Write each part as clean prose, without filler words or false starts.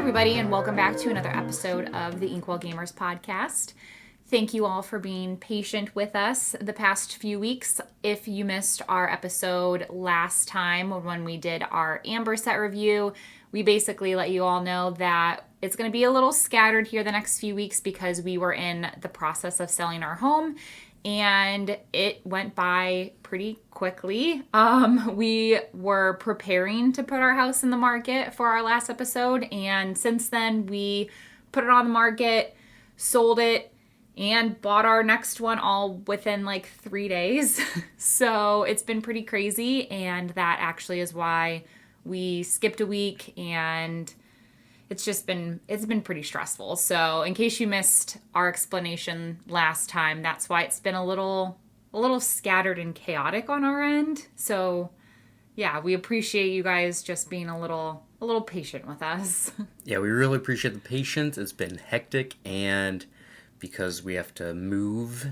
everybody, and welcome back to another episode of the Inkwell Gamers podcast. Thank you all for being patient with us the past few weeks. If you missed our episode last time when we did our Amber set review, we basically let you all know that it's going to be a little scattered here the next few weeks because we were in the process of selling our home and it went by pretty quickly. We were preparing to put our house in the market for our last episode, and since then we put it on the market, sold it, and bought our next one all within like 3 days. So it's been pretty crazy, and that actually is why we skipped a week, and it's been pretty stressful. So in case you missed our explanation last time, that's why it's been a little scattered and chaotic on our end. So yeah, we appreciate you guys just being a little patient with us. Yeah, we really appreciate the patience. It's been hectic, and because we have to move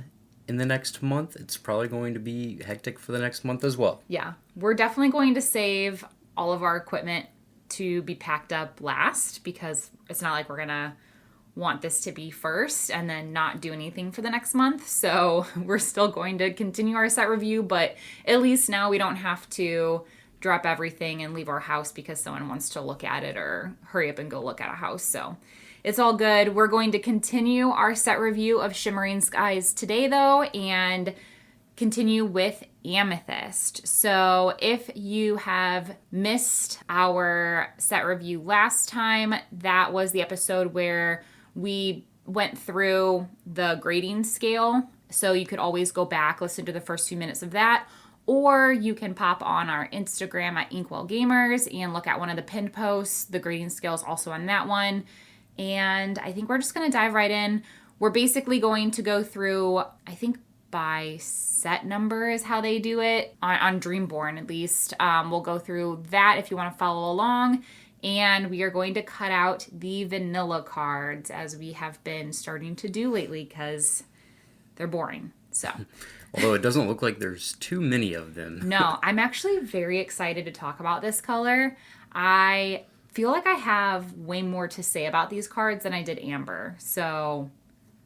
in the next month, it's probably going to be hectic for the next month as well. Yeah, we're definitely going to save all of our equipment to be packed up last, because it's not like we're gonna want this to be first and then not do anything for the next month. So we're still going to continue our set review, but at least now we don't have to drop everything and leave our house because someone wants to look at it or hurry up and go look at a house. So it's all good. We're going to continue our set review of Shimmering Skies today though, and continue with Amethyst. So if you have missed our set review last time, that was the episode where we went through the grading scale. So you could always go back, listen to the first few minutes of that, or you can pop on our Instagram at Inkwell Gamers and look at one of the pinned posts. The grading scale is also on that one. And I think we're just going to dive right in. We're basically going to go through, I think, by set number is how they do it on Dreamborn, at least. We'll go through that if you want to follow along, and we are going to cut out the vanilla cards as we have been starting to do lately because they're boring. So, although it doesn't look like there's too many of them. No, I'm actually very excited to talk about this color. I feel like I have way more to say about these cards than I did Amber. So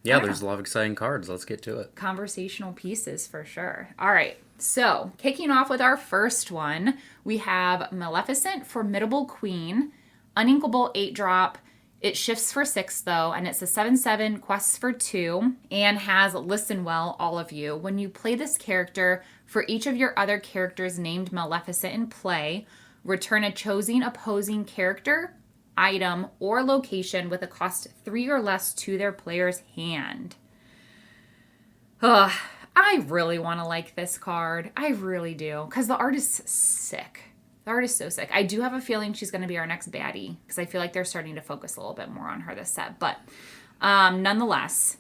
yeah, there's a lot of exciting cards. Let's get to it. Conversational pieces for sure. All right. So kicking off with our first one, we have Maleficent, Formidable Queen, Uninkable 8-drop. It shifts for 6 though, and it's a 7/7, quests for 2, and has Listen Well, all of you. When you play this character, for each of your other characters named Maleficent in play, return a chosen opposing character, item, or location with a cost 3 or less to their player's hand. Ugh, I really want to like this card. I really do. Because the art is sick. The art is so sick. I do have a feeling she's going to be our next baddie. Because I feel like they're starting to focus a little bit more on her this set. But nonetheless,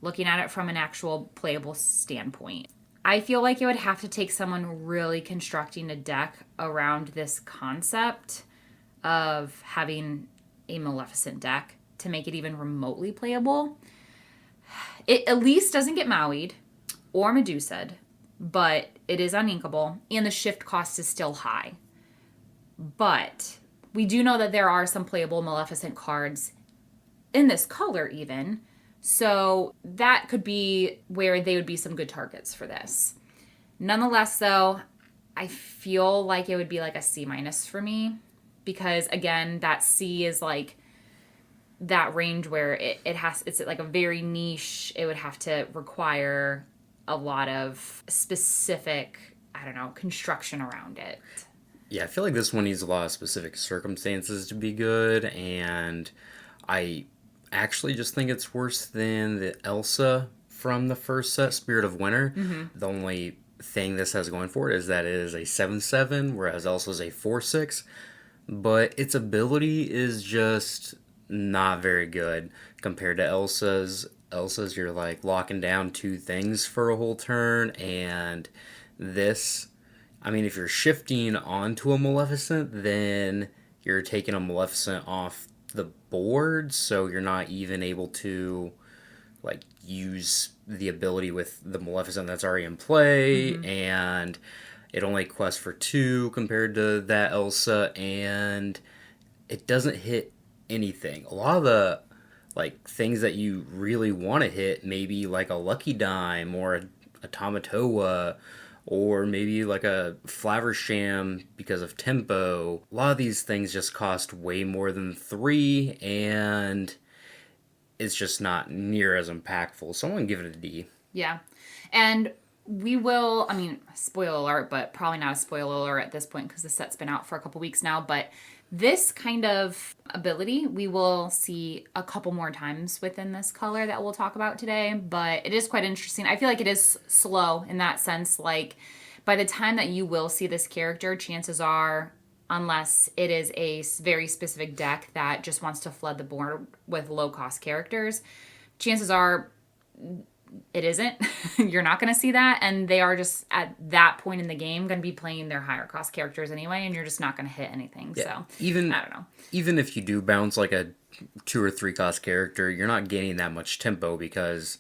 looking at it from an actual playable standpoint, I feel like it would have to take someone really constructing a deck around this concept of having a Maleficent deck to make it even remotely playable. It at least doesn't get Maui'd or Medusa'd, but it is uninkable, and the shift cost is still high. But we do know that there are some playable Maleficent cards in this color even, so that could be where they would be some good targets for this. Nonetheless, though, I feel like it would be like a C- for me. Because again, that C is like that range where it's like a very niche. It would have to require a lot of specific, construction around it. Yeah, I feel like this one needs a lot of specific circumstances to be good, and I actually just think it's worse than the Elsa from the first set, Spirit of Winter. Mm-hmm. The only thing this has going for it is that it is a 7/7, whereas Elsa's a 4/6. But its ability is just not very good compared to Elsa's. Elsa's, you're like locking down 2 things for a whole turn, and this, if you're shifting onto a Maleficent, then you're taking a Maleficent off the board, so you're not even able to like use the ability with the Maleficent that's already in play, mm-hmm. and it only quests for 2 compared to that Elsa, and it doesn't hit anything. A lot of the like things that you really want to hit, maybe like a Lucky Dime or a Tamatoa, or maybe like a Flaversham because of tempo. A lot of these things just cost way more than 3, and it's just not near as impactful. So I'm going to give it a D. Yeah. And we will, I mean, spoiler alert, but probably not a spoiler alert at this point because the set's been out for a couple weeks now. But this kind of ability we will see a couple more times within this color that we'll talk about today. But it is quite interesting. I feel like it is slow in that sense. Like, by the time that you will see this character, chances are, unless it is a very specific deck that just wants to flood the board with low-cost characters, chances are it isn't. You're not going to see that, and they are just at that point in the game going to be playing their higher cost characters anyway, and you're just not going to hit anything. Yeah. So even I don't know. Even if you do bounce like a 2 or 3 cost character, you're not gaining that much tempo because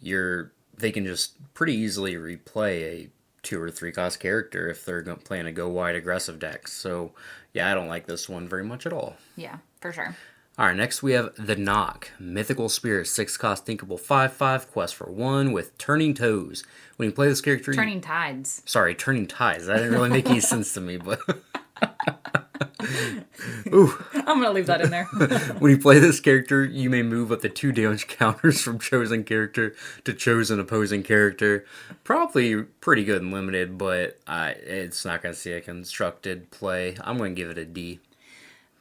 they can just pretty easily replay a 2 or 3 cost character if they're playing a go wide aggressive deck. So yeah, I don't like this one very much at all. Yeah, for sure. Alright, next we have The Knock. Mythical Spirit, 6 cost thinkable 5/5, quest for 1 with Turning Toes. When you play this character... Turning Tides. Sorry, Turning Tides. That didn't really make any sense to me, but... Ooh. I'm going to leave that in there. When you play this character, you may move up to 2 damage counters from chosen character to chosen opposing character. Probably pretty good and limited, but it's not going to see a constructed play. I'm going to give it a D.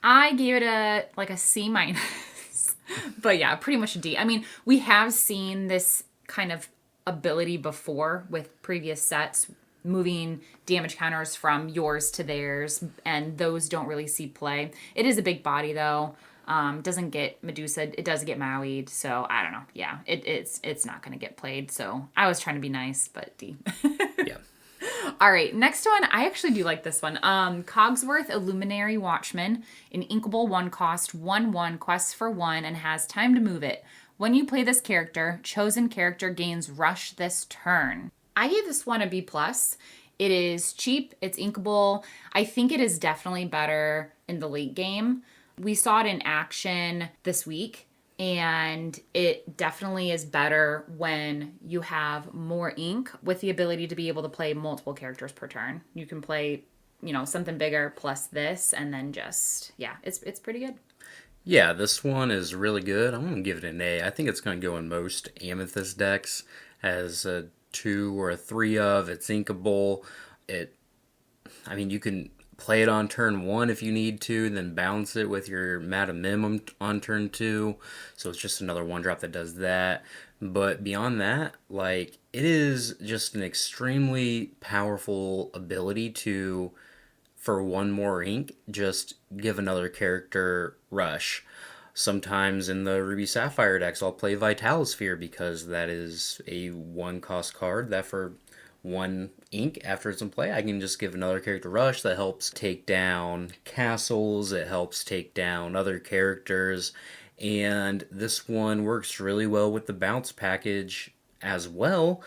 I gave it a C minus. But yeah, pretty much a D. I mean, we have seen this kind of ability before with previous sets, moving damage counters from yours to theirs, and those don't really see play. It is a big body though. Doesn't get Medusa. It does get Maui'd, so I don't know. Yeah, it's not going to get played. So I was trying to be nice, but D. Yeah. All right, next one. I actually do like this one. Cogsworth Illuminary Watchman, an inkable 1 cost, 1/1, quests for 1, and has time to move it. When you play this character, chosen character gains rush this turn. I gave this one a B+. It is cheap, it's inkable. I think it is definitely better in the late game. We saw it in action this week, and it definitely is better when you have more ink with the ability to be able to play multiple characters per turn. You can play, something bigger plus this, and then just, yeah, it's pretty good. Yeah, this one is really good. I'm going to give it an A. I think it's going to go in most Amethyst decks as a 2 or a 3 of. It's inkable. You can play it on turn 1 if you need to, then bounce it with your Madam Mim on turn 2. So it's just another 1-drop that does that. But beyond that, it is just an extremely powerful ability to, for 1 more ink, just give another character rush. Sometimes in the Ruby Sapphire decks, I'll play Vitalosphere because that is a 1-cost card that for 1 ink after it's in play, I can just give another character rush that helps take down castles, it helps take down other characters, and this one works really well with the bounce package as well,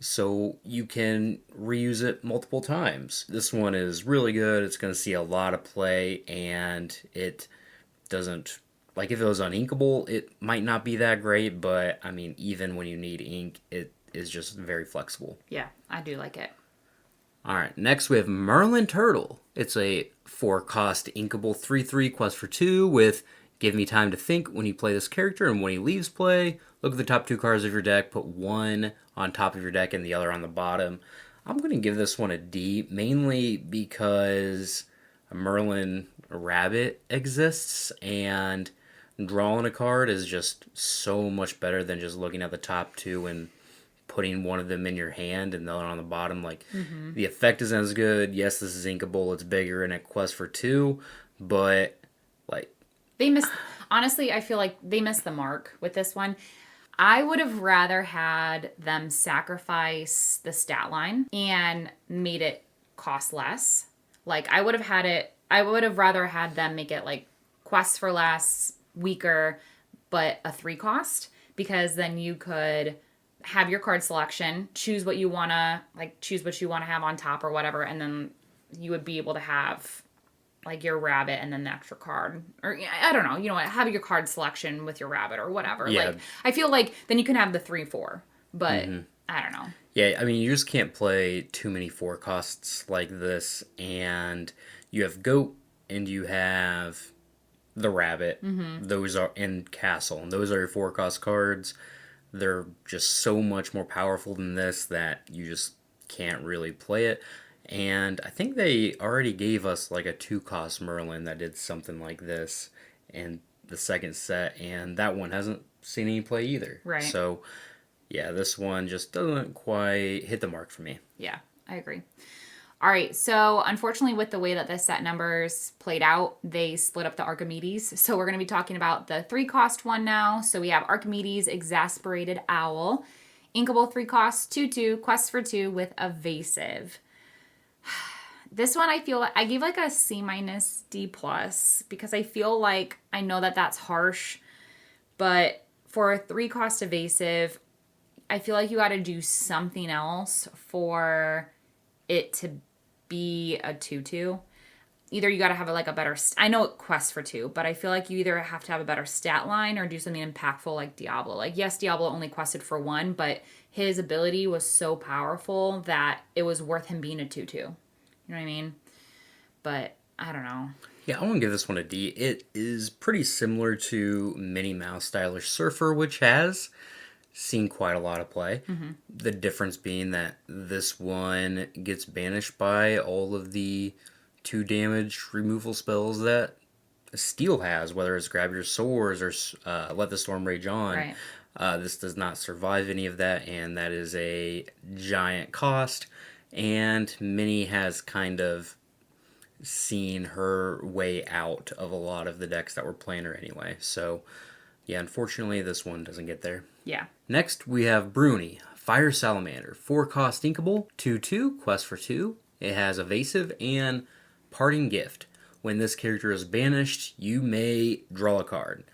so you can reuse it multiple times. This one is really good, it's going to see a lot of play, and it doesn't... if it was uninkable, it might not be that great, but, even when you need ink, it is just very flexible. Yeah, I do like it. Alright, next we have Merlin Turtle. It's a 4-cost inkable 3/3 quest for 2 with give me time to think when you play this character, and when he leaves play, look at the top 2 cards of your deck, put 1 on top of your deck and the other on the bottom. I'm going to give this one a D, mainly because a Merlin Rabbit exists, and drawing a card is just so much better than just looking at the top 2 and putting one of them in your hand and the other on the bottom. The effect isn't as good. Yes, this is inkable, it's bigger, and it quests for 2, but they missed... Honestly, I feel like they missed the mark with this one. I would have rather had them sacrifice the stat line and made it cost less. I would have rather had them make it quests for less, weaker, but a 3 cost, because then you could have your card selection, choose what you want to have on top or whatever, and then you would be able to have like your rabbit and then the extra card, or I don't know, have your card selection with your rabbit or whatever. Yeah. Like I feel like then you can have the 3/4, but I don't know. Yeah, I mean, you just can't play too many 4 costs like this, and you have goat and you have the rabbit. Those are in castle, and those are your 4 cost cards. They're just so much more powerful than this that you just can't really play it. And I think they already gave us like a 2 cost Merlin that did something like this in the second set, and that one hasn't seen any play either. Right. So, yeah, this one just doesn't quite hit the mark for me. Yeah, I agree. All right, so unfortunately with the way that the set numbers played out, they split up the Archimedes. So we're going to be talking about the 3-cost one now. So we have Archimedes, Exasperated Owl, Inkable 3-cost, 2/2, Quest for 2 with Evasive. This one I feel like I gave like a C- D+ because I feel like I know that that's harsh, but for a 3-cost evasive, I feel like you got to do something else for it to be a 2/2. Either you got to have like a better, I know it quests for 2, but I feel like you either have to have a better stat line or do something impactful like Diablo. Like, yes, Diablo only quested for 1, but his ability was so powerful that it was worth him being a 2/2. You know what I mean? But I don't know. Yeah, I want to give this one a D. It is pretty similar to Minnie Mouse Stylish Surfer, which has seen quite a lot of play. The difference being that this one gets banished by all of the 2 damage removal spells that Steel has, whether it's Grab Your Swords or Let the Storm Rage On. Right. This does not survive any of that, and that is a giant cost. And Minnie has kind of seen her way out of a lot of the decks that were playing her anyway. So, yeah, unfortunately, this one doesn't get there. Yeah. Next, we have Bruni, Fire Salamander, 4-cost Inkable, 2/2, Quest for 2. It has Evasive and Parting Gift. When this character is banished, you may draw a card.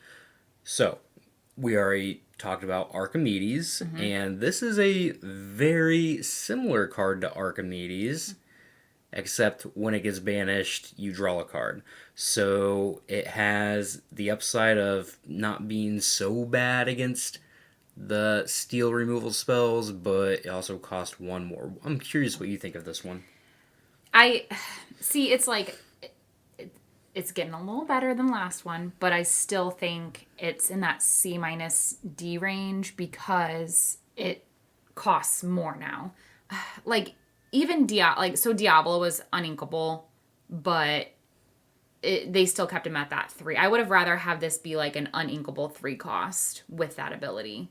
So, we already talked about Archimedes, and this is a very similar card to Archimedes, except when it gets banished, you draw a card. So, it has the upside of not being so bad against the steel removal spells, but it also costs 1 more. I'm curious what you think of this one. I see it's like it's getting a little better than last one, but I still think it's in that C- D range because it costs more now. Like even Diablo was uninkable, but they still kept him at that 3. I would have rather have this be like an uninkable 3-cost with that ability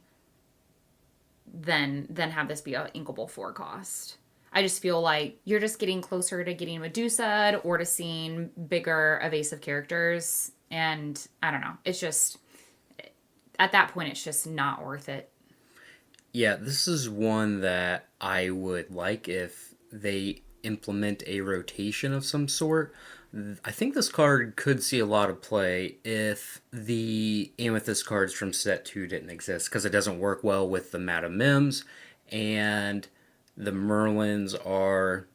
than have this be an inkable 4-cost. I just feel like you're just getting closer to getting Medusa or to seeing bigger evasive characters. And I don't know. It's just, at that point, it's just not worth it. Yeah, this is one that I would like if they implement a rotation of some sort. I think this card could see a lot of play if the Amethyst cards from set 2 didn't exist, because it doesn't work well with the Madame Mims, and the Merlins are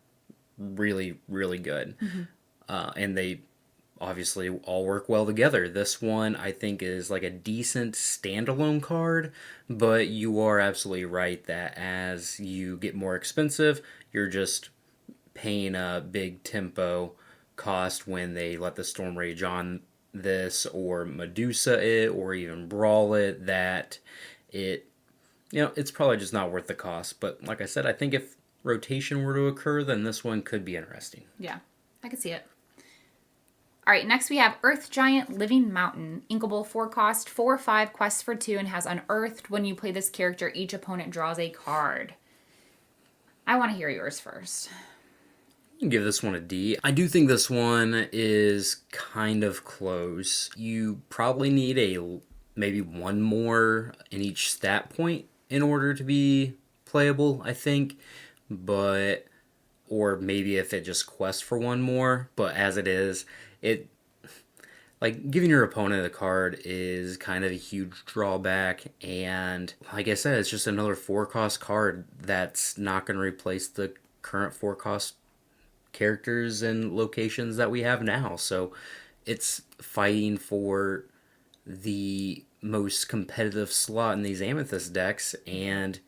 really, really good. And they obviously all work well together. This one, I think, is like a decent standalone card, but you are absolutely right that as you get more expensive, you're just paying a big tempo cost when they let the Storm Rage on this, or Medusa it, or even Brawl it, that it's probably just not worth the cost. But like I said, I think if rotation were to occur, then this one could be interesting. Yeah, I could see it. All right, next we have Earth Giant Living Mountain. Inkable 4-cost, 4/5, quest for 2, and has Unearthed. When you play this character, each opponent draws a card. I want to hear yours first. Give this one a D. I do think this one is kind of close. You probably need maybe 1 more in each stat point in order to be playable, I think. Or maybe if it just quests for 1 more. But as it is, giving your opponent a card is kind of a huge drawback. And like I said, it's just another 4-cost card that's not going to replace the current 4-cost characters and locations that we have now. So it's fighting for the most competitive slot in these Amethyst decks, and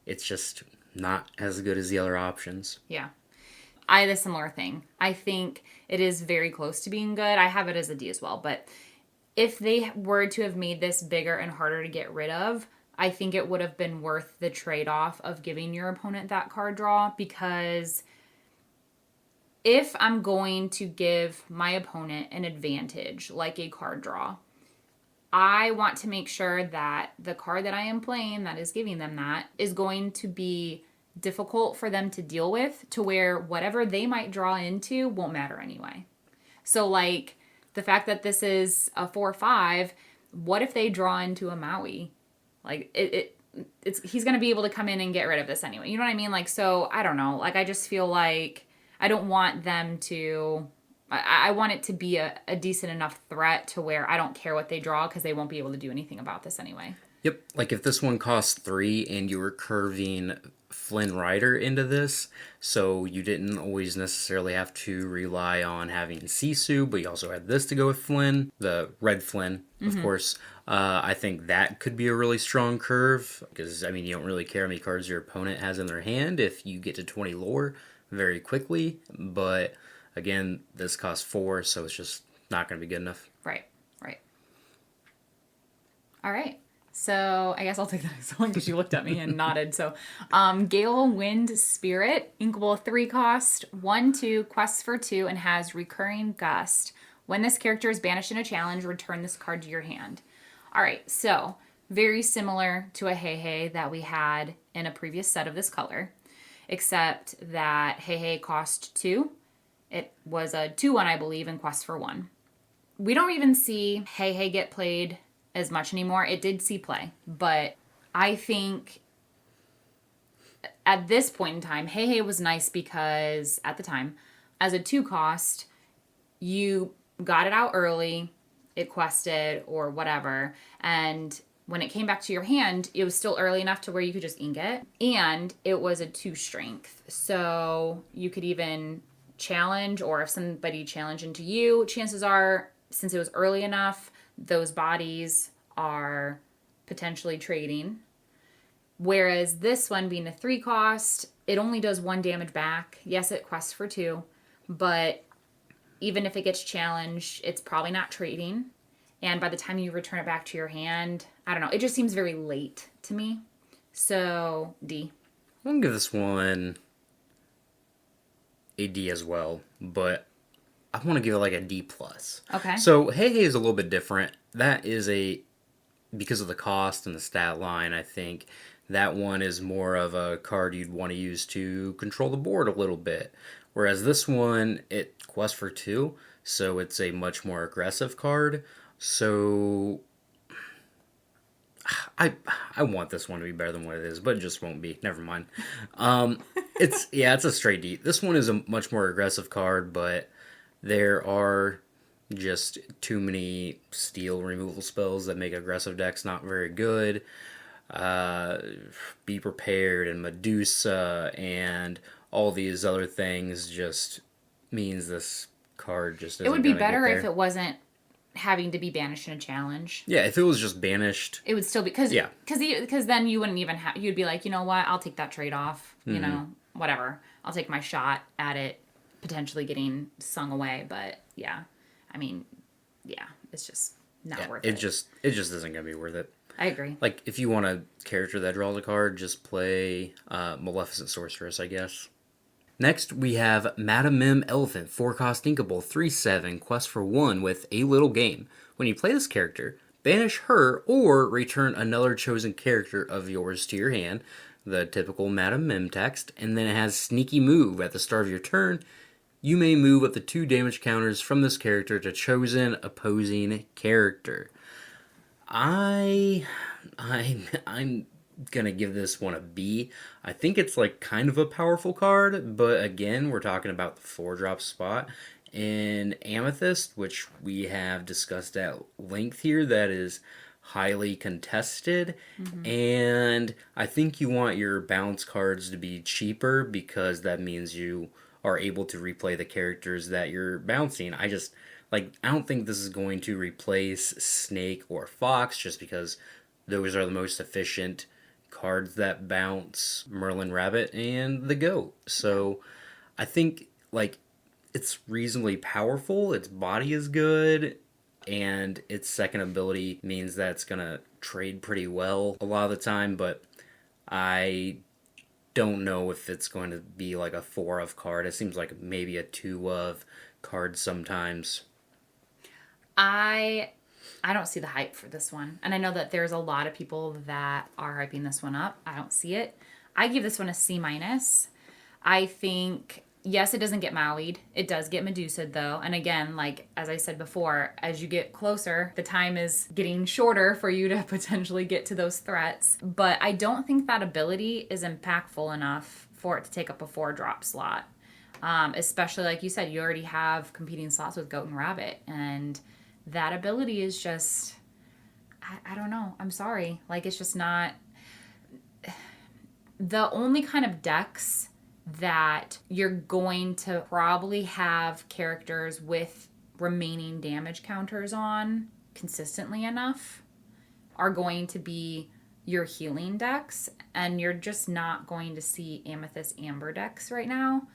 it's just not as good as the other options. Yeah. I had a similar thing. I think it is very close to being good. I have it as a D as well, but if they were to have made this bigger and harder to get rid of, I think it would have been worth the trade-off of giving your opponent that card draw, because if I'm going to give my opponent an advantage, like a card draw, I want to make sure that the card that I am playing that is giving them that is going to be difficult for them to deal with, to where whatever they might draw into won't matter anyway. So like the fact that this is a 4/5, what if they draw into a Maui? Like he's going to be able to come in and get rid of this anyway. You know what I mean? Like, so I don't know. Like, I just feel like I don't want them to, I want it to be a decent enough threat to where I don't care what they draw, because they won't be able to do anything about this anyway. Yep. Like if this one costs 3 and you were curving Flynn Rider into this, so you didn't always necessarily have to rely on having Sisu, but you also had this to go with Flynn, the red Flynn, of course. I think that could be a really strong curve, because, I mean, you don't really care how many cards your opponent has in their hand if you get to 20 lore very quickly, but again, this costs 4, so it's just not going to be good enough. Right. All right. So I guess I'll take the next one because you looked at me and nodded. So Gale Wind Spirit, inkable 3 cost, 1/2, quests for 2, and has recurring gust. When this character is banished in a challenge, return this card to your hand. All right, so very similar to a Hey Hey that we had in a previous set of this color, except that Hey Hey cost 2. It was a 2/1, I believe, and quest for 1. We don't even see Hey Hey get played as much anymore. It did see play, but I think at this point in time, Hey Hey was nice because at the time, as a 2 cost, you got it out early, it quested or whatever, and when it came back to your hand, it was still early enough to where you could just ink it, and it was a 2 strength, so you could even challenge, or if somebody challenged into you, chances are, since it was early enough, those bodies are potentially trading. Whereas this one being a 3 cost, it only does 1 damage back. Yes, it quests for 2, but even if it gets challenged, it's probably not trading. And by the time you return it back to your hand, I don't know, it just seems very late to me. So, D. I'm going to give this one a D as well, but I want to give it like a D+. Okay. So Hey Hey is a little bit different. That is because of the cost and the stat line, I think that one is more of a card you'd want to use to control the board a little bit. Whereas this one, it quests for 2, so it's a much more aggressive card. So I want this one to be better than what it is, but it just won't be. Never mind. It's a straight D. This one is a much more aggressive card, but there are just too many steel removal spells that make aggressive decks not very good. Be Prepared and Medusa and all these other things just means this card just isn't. It would be better if it wasn't having to be banished in a challenge. Yeah, if it was just banished, it would still be, because then you wouldn't even have, you'd be like, you know what, I'll take that trade off, you know, whatever, I'll take my shot at it potentially getting sung away. But yeah, I mean, yeah, it's just not worth it. It just isn't gonna be worth it. I agree. Like, if you want a character that draws a card, just play Maleficent Sorceress, I guess. Next, we have Madam Mim Elephant, 4-cost inkable, 3/7, quest for 1 with a little game. When you play this character, banish her or return another chosen character of yours to your hand, the typical Madam Mim text, and then it has Sneaky Move. At the start of your turn, you may move up to 2 damage counters from this character to chosen opposing character. I'm gonna give this one a B. I think it's like kind of a powerful card, but again, we're talking about the 4-drop spot in Amethyst, which we have discussed at length here, that is highly contested. And I think you want your bounce cards to be cheaper, because that means you are able to replay the characters that you're bouncing. I don't think this is going to replace Snake or Fox just because those are the most efficient cards that bounce Merlin Rabbit and the Goat. So I think it's reasonably powerful, its body is good, and its second ability means that it's gonna trade pretty well a lot of the time, but I don't know if it's going to be like a 4 of card. It seems like maybe a 2 of card sometimes. I don't see the hype for this one. And I know that there's a lot of people that are hyping this one up. I don't see it. I give this one a C minus. I think, yes, it doesn't get Maui'd. It does get Medusa'd though. And again, like as I said before, as you get closer, the time is getting shorter for you to potentially get to those threats. But I don't think that ability is impactful enough for it to take up a 4-drop slot. Especially like you said, you already have competing slots with Goat and Rabbit. And that ability is just, I don't know. I'm sorry. Like, it's just not. The only kind of decks that you're going to probably have characters with remaining damage counters on consistently enough are going to be your healing decks. And you're just not going to see Amethyst Amber decks right now.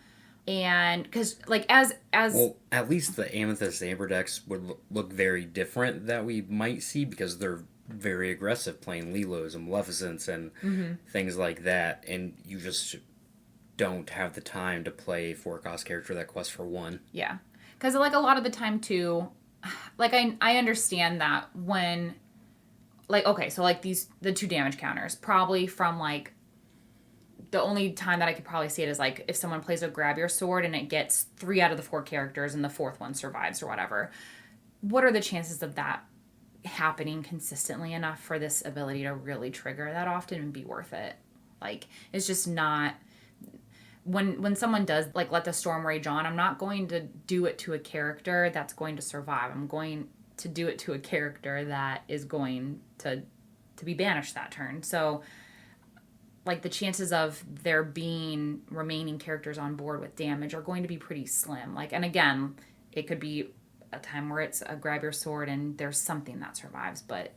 And because as well, at least the Amethyst Amber decks would look very different that we might see because they're very aggressive playing Lilos and Maleficents and things like that, and you just don't have the time to play 4-cost character that quests for 1. Yeah, because like a lot of the time too, like I understand that when okay, so like the 2 damage counters probably from like. The only time that I could probably see it is like if someone plays a grab your sword and it gets 3 out of the 4 characters and the 4th one survives or whatever. What are the chances of that happening consistently enough for this ability to really trigger that often and be worth it? Like, it's just not. When someone does like let the storm rage on, I'm not going to do it to a character that's going to survive. I'm going to do it to a character that is going to be banished that turn. So like the chances of there being remaining characters on board with damage are going to be pretty slim. Like, and again, it could be a time where it's a grab your sword and there's something that survives, but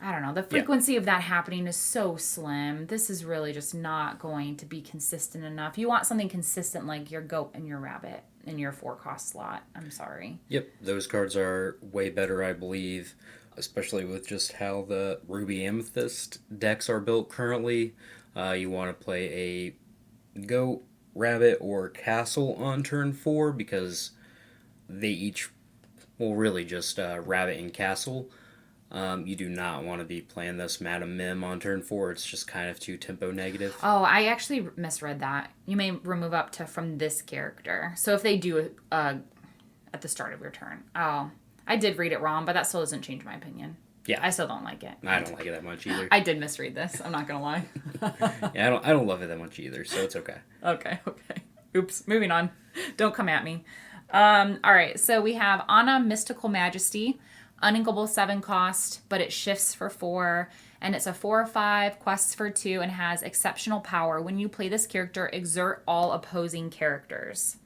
I don't know, the frequency of that happening is so slim. This is really just not going to be consistent enough. You want something consistent like your Goat and your Rabbit in your 4-cost slot. I'm sorry. Yep, those cards are way better, I believe. Especially with just how the Ruby Amethyst decks are built currently. You want to play a Goat, Rabbit, or Castle on turn 4 because they each, well, really just Rabbit and Castle. You do not want to be playing this Madam Mim on turn 4. It's just kind of too tempo negative. Oh, I actually misread that. You may remove up to from this character. So if they do at the start of your turn. Oh, I did read it wrong, but that still doesn't change my opinion. Yeah. I still don't like it. I don't like it that much either. I did misread this. I'm not going to lie. Yeah, I don't love it that much either, so it's okay. Okay. Oops. Moving on. Don't come at me. All right. So we have Anna Mystical Majesty. Uninkable 7 cost, but it shifts for 4, and it's a 4 or 5, quests for 2, and has exceptional power. When you play this character, exert all opposing characters.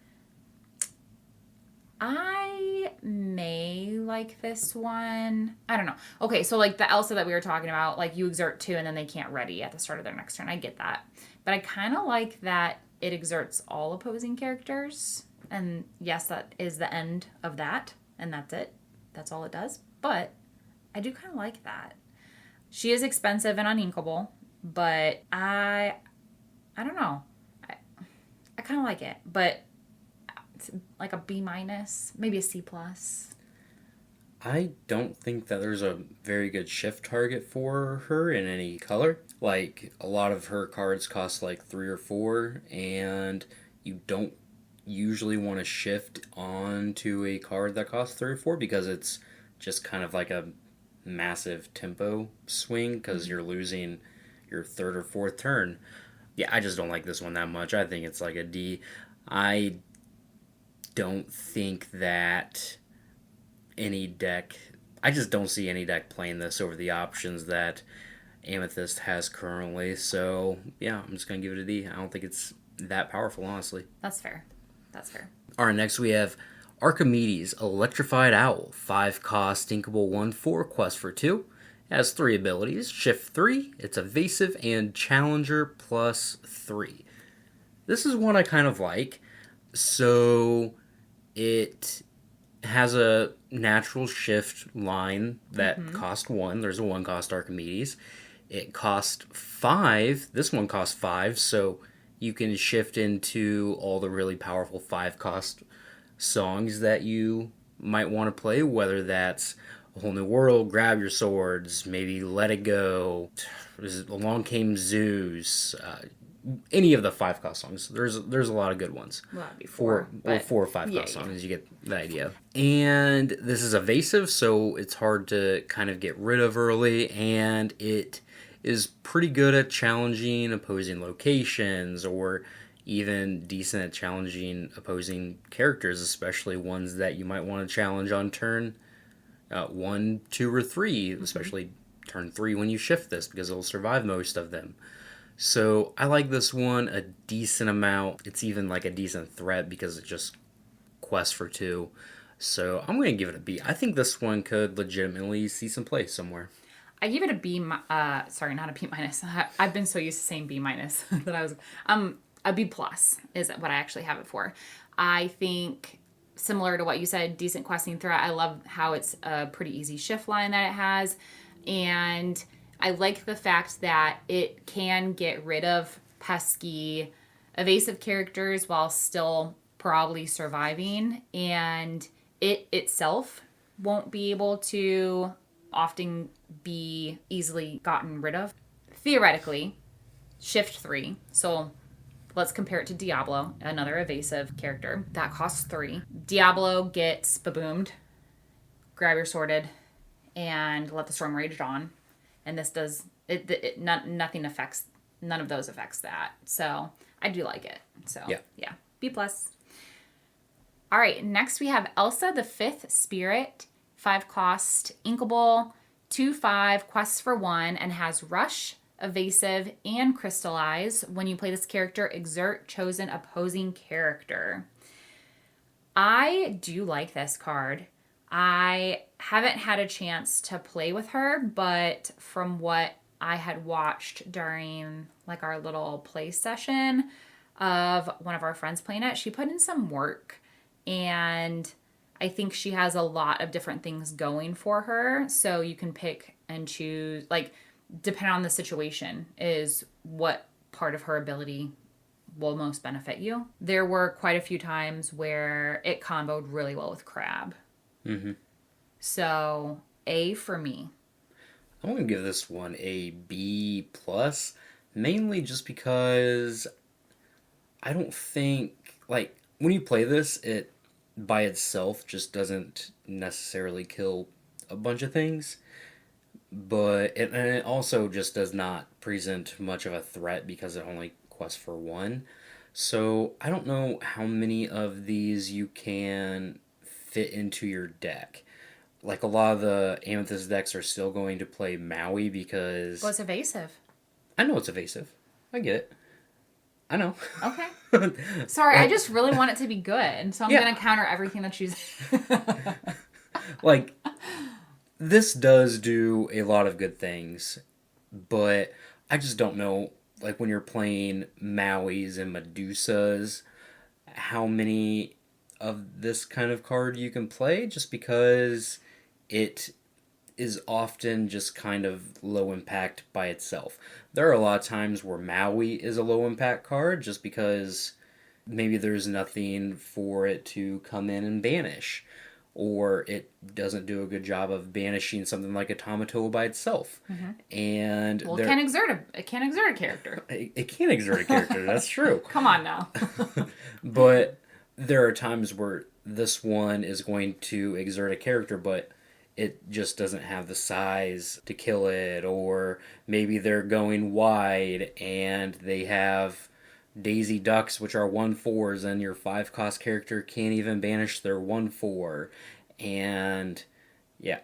I may like this one. I don't know. Okay, so like the Elsa that we were talking about, like you exert 2 and then they can't ready at the start of their next turn. I get that. But I kind of like that it exerts all opposing characters. And yes, that is the end of that. And that's it. That's all it does. But I do kind of like that. She is expensive and uninkable, but I don't know. I kind of like it, but it's like a B minus, maybe a C plus. I don't think that there's a very good shift target for her in any color. Like, a lot of her cards cost like 3 or 4, and you don't usually want to shift onto a card that costs 3 or 4 because it's just kind of like a massive tempo swing because you're losing your 3rd or 4th turn. Yeah, I just don't like this one that much. I think it's like a D. I don't think that any deck... I just don't see any deck playing this over the options that Amethyst has currently. So, yeah, I'm just going to give it a D. I don't think it's that powerful, honestly. That's fair. That's fair. All right, next we have Archimedes, Electrified Owl, 5 cost, Inkable 1/4, Quest for 2. Has 3 abilities, Shift 3, it's evasive, and Challenger plus 3. This is one I kind of like. So it has a natural shift line that cost 1. There's a 1 cost Archimedes. It cost 5. This one costs 5, so you can shift into all the really powerful 5 cost songs that you might want to play, whether that's A Whole New World, Grab Your Swords, maybe Let It Go, Along Came Zeus, any of the 5 cost songs. There's a lot of good ones. Well, that'd be 4. 4 or 5 cost songs, you get the idea. And this is evasive, so it's hard to kind of get rid of early, and it is pretty good at challenging opposing locations, or even decent at challenging opposing characters, especially ones that you might want to challenge on turn 1, 2, or 3, especially turn 3 when you shift this, because it'll survive most of them. So I like this one a decent amount. It's even like a decent threat because it just quests for 2. So I'm going to give it a B. I think this one could legitimately see some play somewhere. I give it a B. Sorry, not a B minus. I've been so used to saying B minus that I was a B plus is what I actually have it for. I think similar to what you said, decent questing threat. I love how it's a pretty easy shift line that it has, and I like the fact that it can get rid of pesky, evasive characters while still probably surviving, and it itself won't be able to often be easily gotten rid of. Theoretically, shift 3. So let's compare it to Diablo, another evasive character. That costs 3. Diablo gets baboomed, grab your sworded, and let the storm rage on. And this does it nothing affects, none of those affects that. So I do like it. So yeah, B plus. All right, next we have Elsa the Fifth Spirit, 5 cost, inkable, 2/5, quests for 1, and has rush, evasive, and crystallize. When you play this character, exert chosen opposing character. I do like this card. I haven't had a chance to play with her, but from what I had watched during like our little play session of one of our friends playing it, she put in some work, and I think she has a lot of different things going for her. So you can pick and choose, like, depending on the situation, is what part of her ability will most benefit you. There were quite a few times where it comboed really well with Crab. So A for me. I'm going to give this one a B plus, mainly just because I don't think, like, when you play this, it by itself just doesn't necessarily kill a bunch of things, but it also just does not present much of a threat because it only quests for 1. So I don't know how many of these you can fit into your deck. Like, a lot of the Amethyst decks are still going to play Maui because... Well, it's evasive. I know it's evasive. I get it. I know. Okay. Sorry, I just really want it to be good, so I'm going to counter everything that she's... Like, this does do a lot of good things, but I just don't know, like, when you're playing Mauis and Medusas, how many of this kind of card you can play, just because it is often just kind of low impact by itself. There are a lot of times where Maui is a low impact card just because maybe there's nothing for it to come in and banish, or it doesn't do a good job of banishing something like Automatoa by itself. And well, it can't exert a character. It can exert a character, that's true. Come on now. But there are times where this one is going to exert a character, but it just doesn't have the size to kill it, or maybe they're going wide and they have Daisy Ducks, which are 1/4s, and your 5 cost character can't even banish their 1/4. And yeah,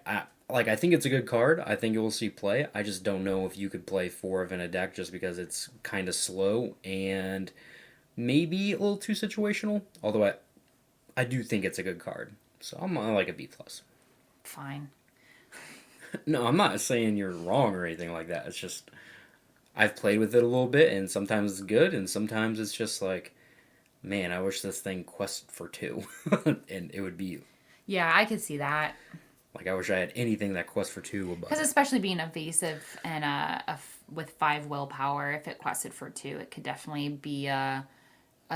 I think it's a good card. I think it will see play. I just don't know if you could play 4 of in a deck just because it's kind of slow, and maybe a little too situational. Although I do think it's a good card. So I'm like a B plus. Fine. No, I'm not saying you're wrong or anything like that. It's just I've played with it a little bit, and sometimes it's good, and sometimes it's just like, man, I wish this thing quested for 2, and it would be Yeah, I could see that. like I wish I had anything that quests for 2 above. Because especially being evasive and with 5 willpower, if it quested for 2, it could definitely be a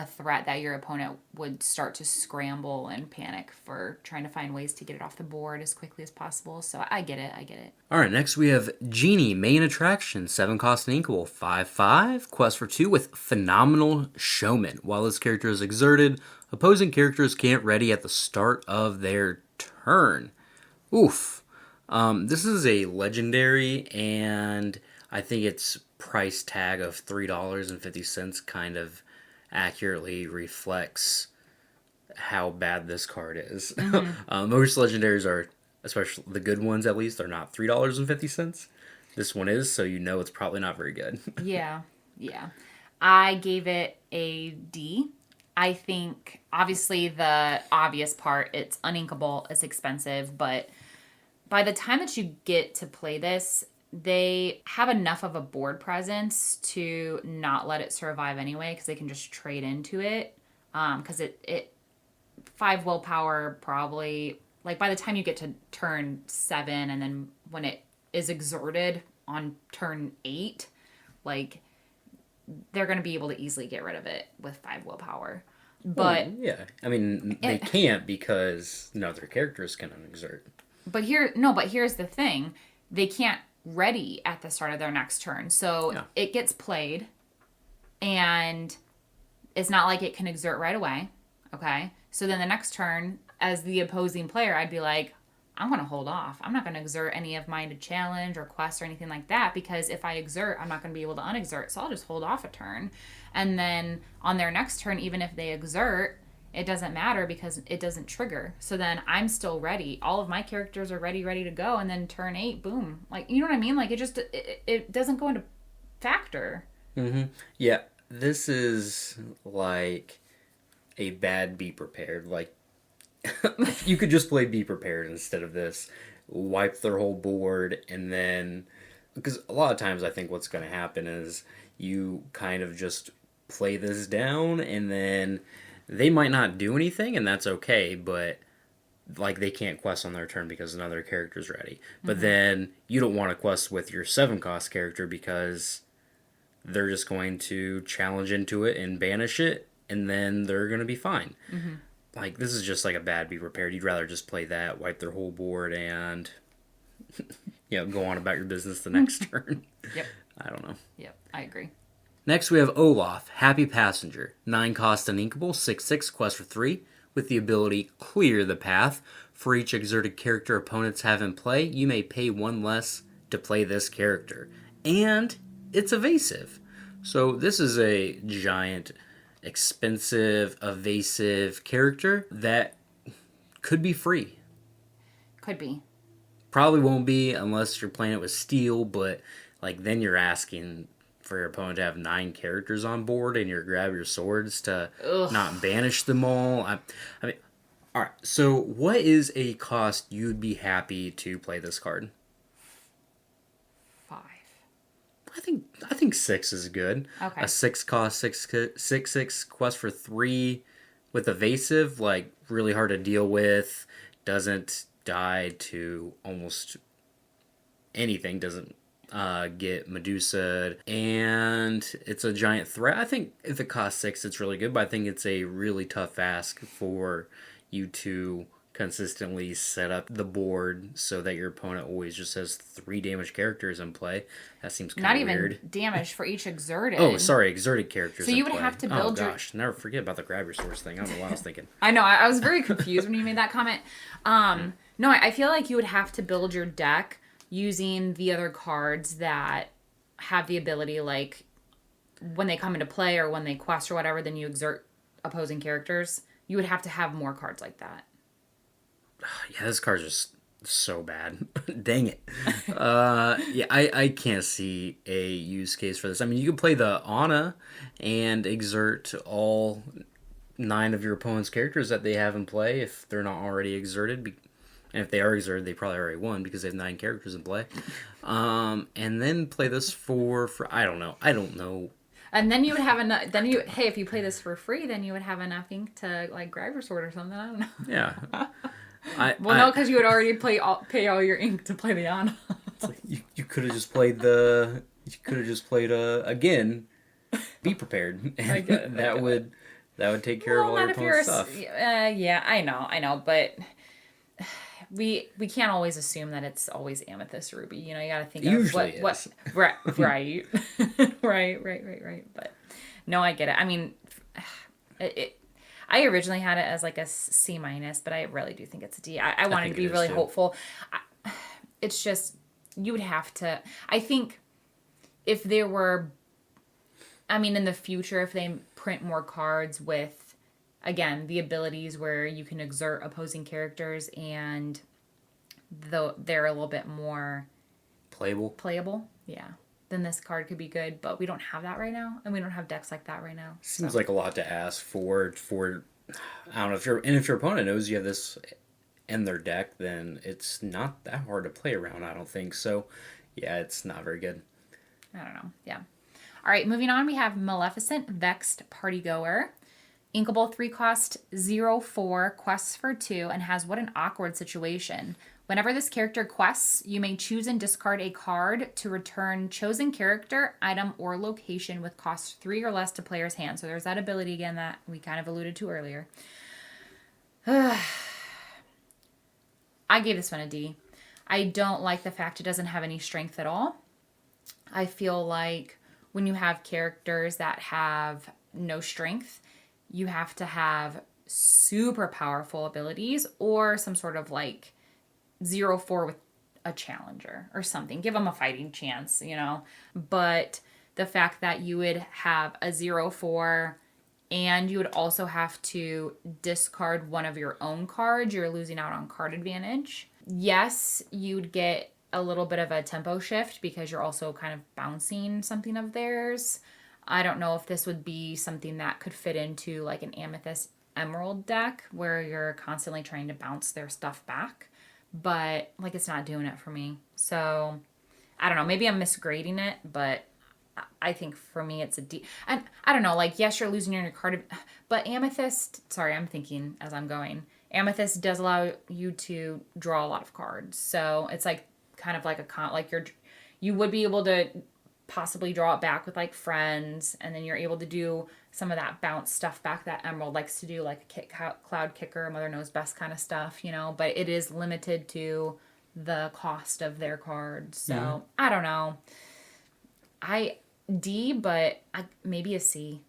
threat that your opponent would start to scramble and panic for trying to find ways to get it off the board as quickly as possible. So I get it. All right, next we have Genie, main attraction, 7 cost and inkable, 5/5, quest for 2 with phenomenal showman. While this character is exerted, opposing characters can't ready at the start of their turn. Oof. This is a legendary, and I think its price tag of $3.50 kind of accurately reflects how bad this card is. Mm-hmm. Most legendaries are, especially the good ones at least, are not $3.50. This one is, so you know it's probably not very good. Yeah. I gave it a D. I think, obviously, the obvious part, it's uninkable, it's expensive, but by the time that you get to play this, they have enough of a board presence to not let it survive anyway, because they can just trade into it. Because it 5 willpower probably, like by the time you get to turn 7, and then when it is exerted on turn 8, like they're going to be able to easily get rid of it with 5 willpower. But yeah, I mean they can't because no other characters can exert. But here's the thing: they can't ready at the start of their next turn, so it gets played, and it's not like it can exert right away. Okay, so then the next turn, as the opposing player, I'd be like, I'm going to hold off. I'm not going to exert any of mine to challenge or quest or anything like that, because if I exert, I'm not going to be able to unexert. So I'll just hold off a turn. And then on their next turn, even if they exert, it doesn't matter because it doesn't trigger. So then I'm still ready. All of my characters are ready to go. And then turn 8, boom. Like, you know what I mean? Like, it doesn't go into factor. Mm-hmm. Yeah, this is like a bad Be Prepared. Like, you could just play Be Prepared instead of this. Wipe their whole board, and then... Because a lot of times I think what's going to happen is you kind of just play this down, and then they might not do anything, and that's okay, but like they can't quest on their turn because another character's ready. But then you don't want to quest with your 7-cost character because they're just going to challenge into it and banish it, and then they're going to be fine. Mm-hmm. Like, this is just like a bad Be Prepared. You'd rather just play that, wipe their whole board, and go on about your business the next turn. Yep. I don't know. Yep, I agree. Next we have Olaf, Happy Passenger. 9 cost uninkable, 6/6, quest for 3, with the ability Clear the Path. For each exerted character opponents have in play, you may pay 1 less to play this character. And it's evasive. So this is a giant, expensive, evasive character that could be free. Could be. Probably won't be unless you're playing it with steel, but like then you're asking for your opponent to have 9 characters on board and you grab your swords to not banish them all. I mean, all right. So what is a cost you'd be happy to play this card? 5. I think 6 is good. Okay. A 6 cost 6/6 quest for 3 with evasive, like really hard to deal with, doesn't die to almost anything, doesn't get Medusa, and it's a giant threat. I think if it costs 6, it's really good, but I think it's a really tough ask for you to consistently set up the board so that your opponent always just has 3 damaged characters in play. That seems kind of weird. Not even damage for each exerted. Oh, sorry, exerted characters. So you would have to build your... Oh gosh, never forget about the grab your swords thing. I don't know what I was thinking. I know, I was very confused when you made that comment. No, I feel like you would have to build your deck using the other cards that have the ability, like, when they come into play or when they quest or whatever, then you exert opposing characters. You would have to have more cards like that. Yeah, this card's just So bad. Dang it. Yeah, I can't see a use case for this. I mean, you could play the Ana and exert all 9 of your opponent's characters that they have in play if they're not already exerted. And if they are exerted, they probably already won because they have 9 characters in play. And then play this for I don't know. I don't know. And then you would have enough. Then you, hey, if you play this for free, then you would have enough ink to like grab your sword or something. I don't know. Yeah. No, because you would already pay all your ink to play the Ana. You could have just played the. You could have just played again. Be prepared. That would take care of all your opponent's stuff. Yeah, I know, but we can't always assume that it's always Amethyst Ruby. You know, you got to think of what right, right. But no, I get it. I mean, I originally had it as like a C-, but I really do think it's a D. I wanted to be really hopeful. It's just, you would have to, I think if there were, I mean, in the future, if they print more cards with, again, the abilities where you can exert opposing characters and they're a little bit more playable, yeah, then this card could be good, but we don't have that right now, and we don't have decks like that right now. Seems like a lot to ask for I don't know, if your opponent knows you have this in their deck, then it's not that hard to play around, I don't think. So yeah, it's not very good. I don't know. Yeah. All right, moving on, we have Maleficent, Vexed Partygoer. Inkable 3-cost 0/4, quests for 2, and has What an Awkward Situation. Whenever this character quests, you may choose and discard a card to return chosen character, item, or location with cost 3 or less to player's hand. So there's that ability again that we kind of alluded to earlier. I gave this one a D. I don't like the fact it doesn't have any strength at all. I feel like when you have characters that have no strength, you have to have super powerful abilities or some sort of like 0/4 with a challenger or something. Give them a fighting chance, you know. But the fact that you would have a 0/4 and you would also have to discard one of your own cards, you're losing out on card advantage. Yes, you'd get a little bit of a tempo shift because you're also kind of bouncing something of theirs. I don't know if this would be something that could fit into like an Amethyst Emerald deck where you're constantly trying to bounce their stuff back, but like it's not doing it for me. So I don't know, maybe I'm misgrading it, but I think for me it's a D. And I don't know, like yes, you're losing your card, but Amethyst, sorry, I'm thinking as I'm going. Amethyst does allow you to draw a lot of cards. So it's like kind of like you would be able to possibly draw it back with like friends, and then you're able to do some of that bounce stuff back that Emerald likes to do, like a cloud kicker, Mother Knows Best kind of stuff, you know, but it is limited to the cost of their cards. So I don't know. D, but maybe a C.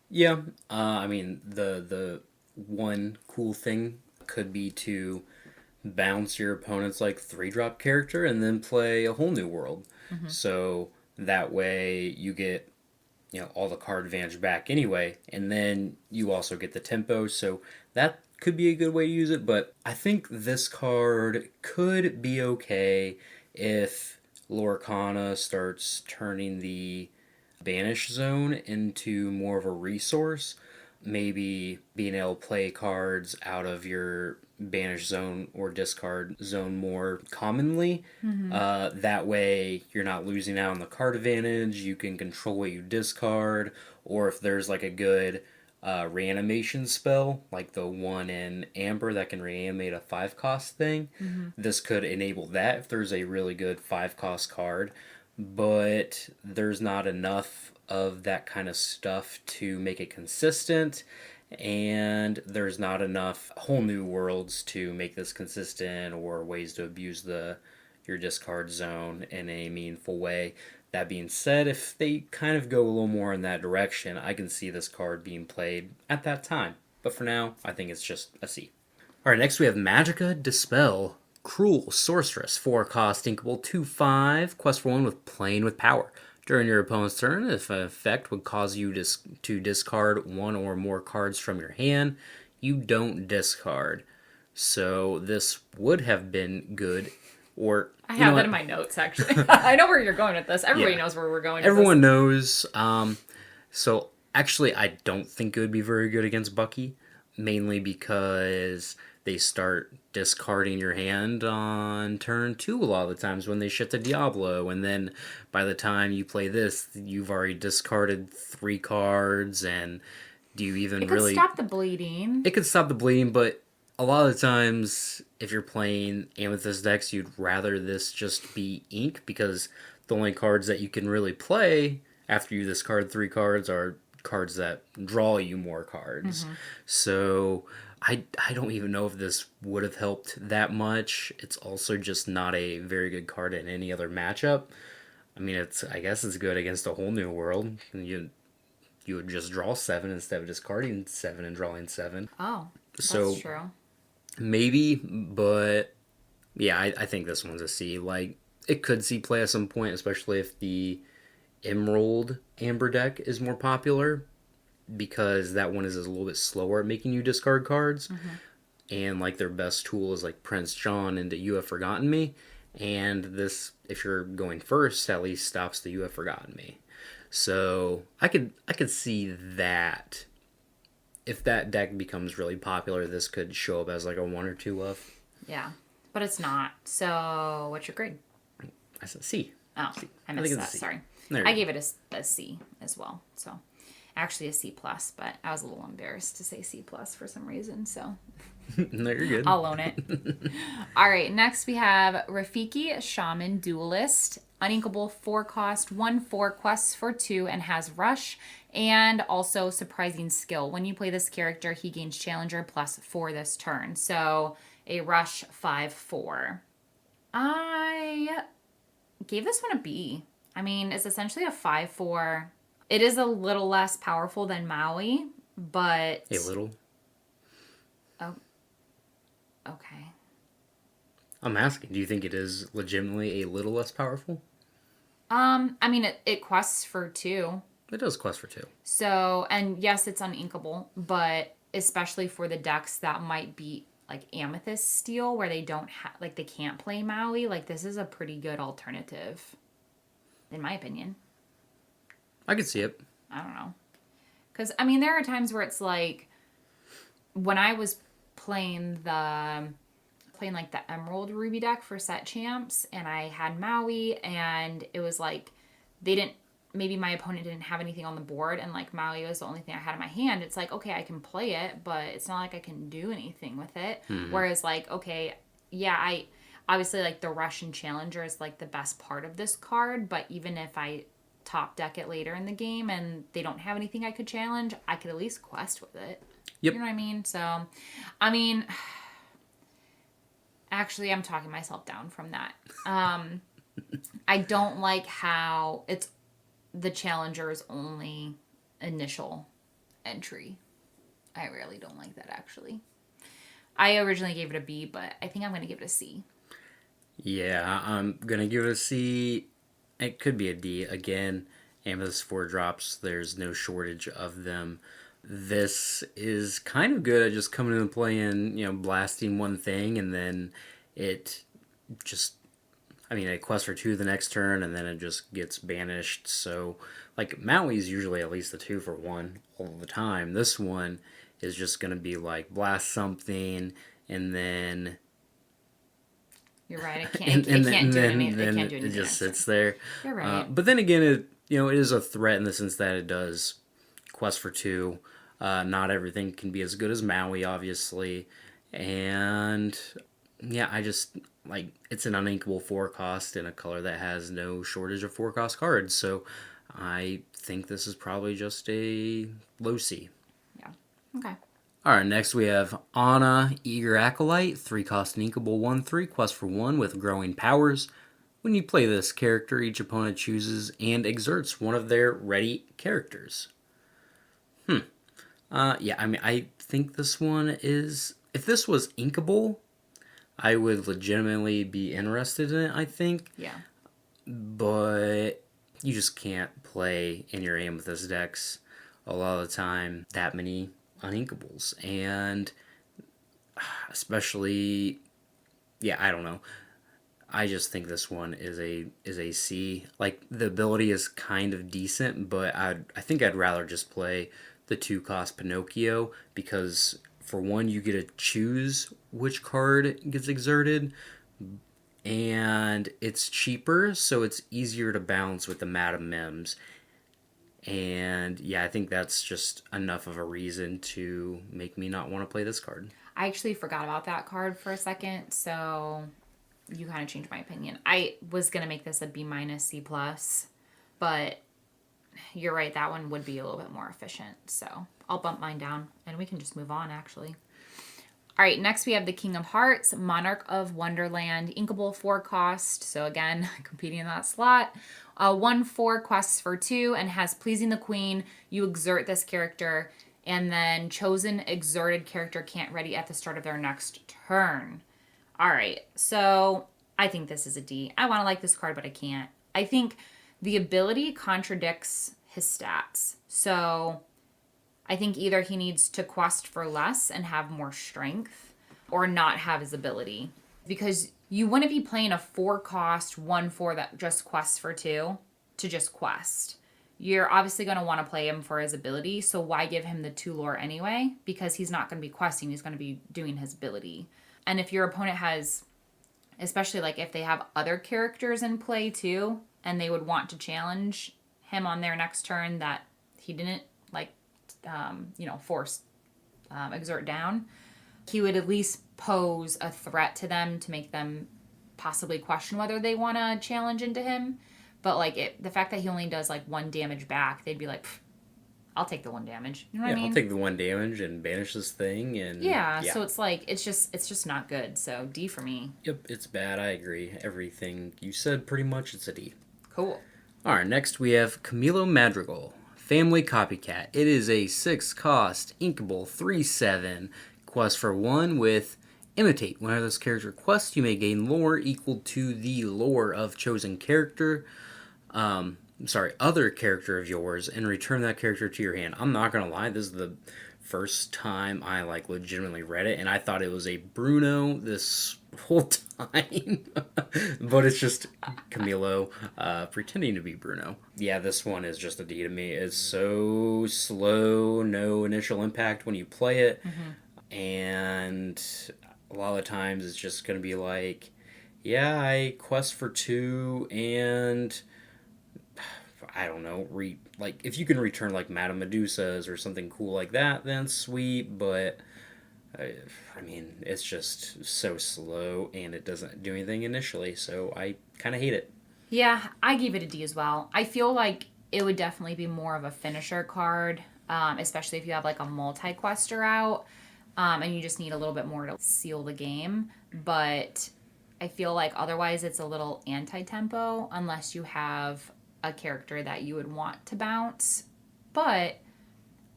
Yeah, I mean the one cool thing could be to bounce your opponent's like 3-drop character and then play a whole new world. So that way you get, you know, all the card advantage back anyway, and then you also get the tempo. So that could be a good way to use it. But I think this card could be okay if Lorcana starts turning the banish zone into more of a resource. Maybe being able to play cards out of your banish zone or discard zone more commonly. That way you're not losing out on the card advantage. You can control what you discard, or if there's like a good reanimation spell, like the one in Amber that can reanimate a 5-cost thing, this could enable that if there's a really good 5-cost card. But there's not enough of that kind of stuff to make it consistent, and there's not enough whole new worlds to make this consistent or ways to abuse your discard zone in a meaningful way. That being said, if they kind of go a little more in that direction, I can see this card being played at that time. But for now, I think it's just a C. Alright, next we have Magicka Dispel. Cruel Sorceress, 4-cost inkable 2/5, quest for 1 with Playing with Power. During your opponent's turn, if an effect would cause you to discard one or more cards from your hand, you don't discard. So this would have been good, or I you know have that what? in my notes, actually. I know where you're going with this. Everybody Yeah. knows where we're going with Everyone knows. So actually, I don't think it would be very good against Bucky, mainly because they start discarding your hand on turn 2 a lot of the times when they shit to Diablo, and then by the time you play this, you've already discarded 3 cards, and do you even It could really... stop the bleeding. It could stop the bleeding, but a lot of the times, if you're playing Amethyst decks, you'd rather this just be ink, because the only cards that you can really play after you discard 3 cards are cards that draw you more cards. So I don't even know if this would have helped that much. It's also just not a very good card in any other matchup. I mean, I guess it's good against a whole new world. You would just draw 7 instead of discarding 7 and drawing 7. Oh, that's So true. maybe, but yeah, I think this one's a C. Like, it could see play at some point, especially if the Emerald Amber deck is more popular, because that one is a little bit slower at making you discard cards. And like their best tool is like Prince John into You Have Forgotten Me. And this, if you're going first, at least stops the You Have Forgotten Me. So I could see that if that deck becomes really popular, this could show up as like a 1 or 2 love. Yeah, but it's not. So what's your grade? I said C. Oh, C. I think missed it's a that. C. Sorry. There you I go. gave it a C as well. So actually a C plus, but I was a little embarrassed to say C plus for some reason. So No, you're good. I'll own it. All right. Next we have Rafiki Shaman Duelist. Uninkable 4 cost, 1/4 quests for 2 and has rush and also surprising skill. When you play this character, he gains challenger +4 this turn. So a rush 5/4. I gave this one a B. I mean, it's essentially a 5/4. It is a little less powerful than Maui, but A little. oh, okay. I'm asking, do you think it is legitimately a little less powerful? I mean, it quests for 2. It does quest for 2. So, and yes, it's uninkable, but especially for the decks that might be like Amethyst Steel, where they don't have, like, they can't play Maui, like, this is a pretty good alternative, in my opinion. I could see it. I don't know. Because, I mean, there are times where it's like, when I was playing like the Emerald Ruby deck for set champs, and I had Maui, and it was like maybe my opponent didn't have anything on the board, and like Maui was the only thing I had in my hand. It's like, okay, I can play it, but it's not like I can do anything with it. Whereas like, okay, yeah, I obviously like the Russian Challenger is like the best part of this card, but even if I top deck it later in the game and they don't have anything I could challenge, I could at least quest with it. Yep. You know what I mean? So, I mean, actually, I'm talking myself down from that. I don't like how it's the Challenger's only initial entry. I really don't like that, actually. I originally gave it a B, but I think I'm going to give it a C. Yeah, I'm going to give it a C. It could be a D. Again, Amethyst 4 drops. There's no shortage of them. This is kind of good at just coming in and playing, blasting one thing, and then it just... it quests for 2 the next turn, and then it just gets banished. So, like, Maui's usually at least a 2 for 1 all the time. This one is just going to be, like, blast something, and then... You're right. It can't do anything. It just sits there. You're right. But then again, it is a threat in the sense that it does quest for 2. Not everything can be as good as Maui, obviously. And yeah, I just like it's an uninkable 4 cost in a color that has no shortage of 4 cost cards. So I think this is probably just a low C. Yeah. Okay. Alright, next we have Anna, Eager Acolyte, 3 cost uninkable 1/3, quest for 1 with growing powers. When you play this character, each opponent chooses and exerts one of their ready characters. I think this one is... If this was inkable, I would legitimately be interested in it, I think. Yeah. But you just can't play in your Amethyst decks a lot of the time that many uninkables. And especially, yeah, I don't know. I just think this one is a C. Like the ability is kind of decent, but I think I'd rather just play the 2 cost Pinocchio because for one you get to choose which card gets exerted, and it's cheaper, so it's easier to balance with the Madam Mims. And yeah, I think that's just enough of a reason to make me not want to play this card. I actually forgot about that card for a second, so you kind of changed my opinion. I was gonna make this a B minus C plus, but you're right. That one would be a little bit more efficient. So I'll bump mine down, and we can just move on. Actually. All right. Next, we have the King of Hearts, Monarch of Wonderland, inkable 4 cost. So again, competing in that slot. 1/4 quests for 2 and has Pleasing the Queen. You exert this character, and then chosen exerted character can't ready at the start of their next turn. All right, so I think this is a D. I want to like this card, but I can't. I think the ability contradicts his stats. So I think either he needs to quest for less and have more strength or not have his ability. Because you wouldn't be playing a 4 cost 1/4 that just quests for 2 to just quest. You're obviously going to want to play him for his ability, so why give him the 2 lore anyway? Because he's not going to be questing, he's going to be doing his ability. And if your opponent has, especially like if they have other characters in play too, and they would want to challenge him on their next turn that he didn't like, force exert down, he would at least pose a threat to them to make them possibly question whether they want to challenge into him. But like the fact that he only does like 1 damage back, they'd be like, I'll take the 1 damage. You know what I mean? I'll take the 1 damage and banish this thing. And yeah, so it's like it's just not good. So D for me. Yep, it's bad. I agree. Everything you said, pretty much, it's a D. Cool. All right, next we have Camilo Madrigal, Family Copycat. It is a 6 cost, inkable, 3/7, quest for 1 with Imitate. Whenever this character quests, you may gain lore equal to the lore of chosen character. Other character of yours, and return that character to your hand. I'm not gonna lie, this is the first time I like legitimately read it, and I thought it was a Bruno this whole time. But it's just Camilo pretending to be Bruno. Yeah, this one is just a D to me. It's so slow, no initial impact when you play it, and a lot of the times it's just gonna be like, yeah, I quest for 2 and I don't know, if you can return like Madame Medusa's or something cool like that, then sweet, but I mean, it's just so slow and it doesn't do anything initially, so I kind of hate it. Yeah, I give it a D as well. I feel like it would definitely be more of a finisher card, especially if you have like a multi-quester out, and you just need a little bit more to seal the game, but I feel like otherwise it's a little anti-tempo unless you have a character that you would want to bounce. But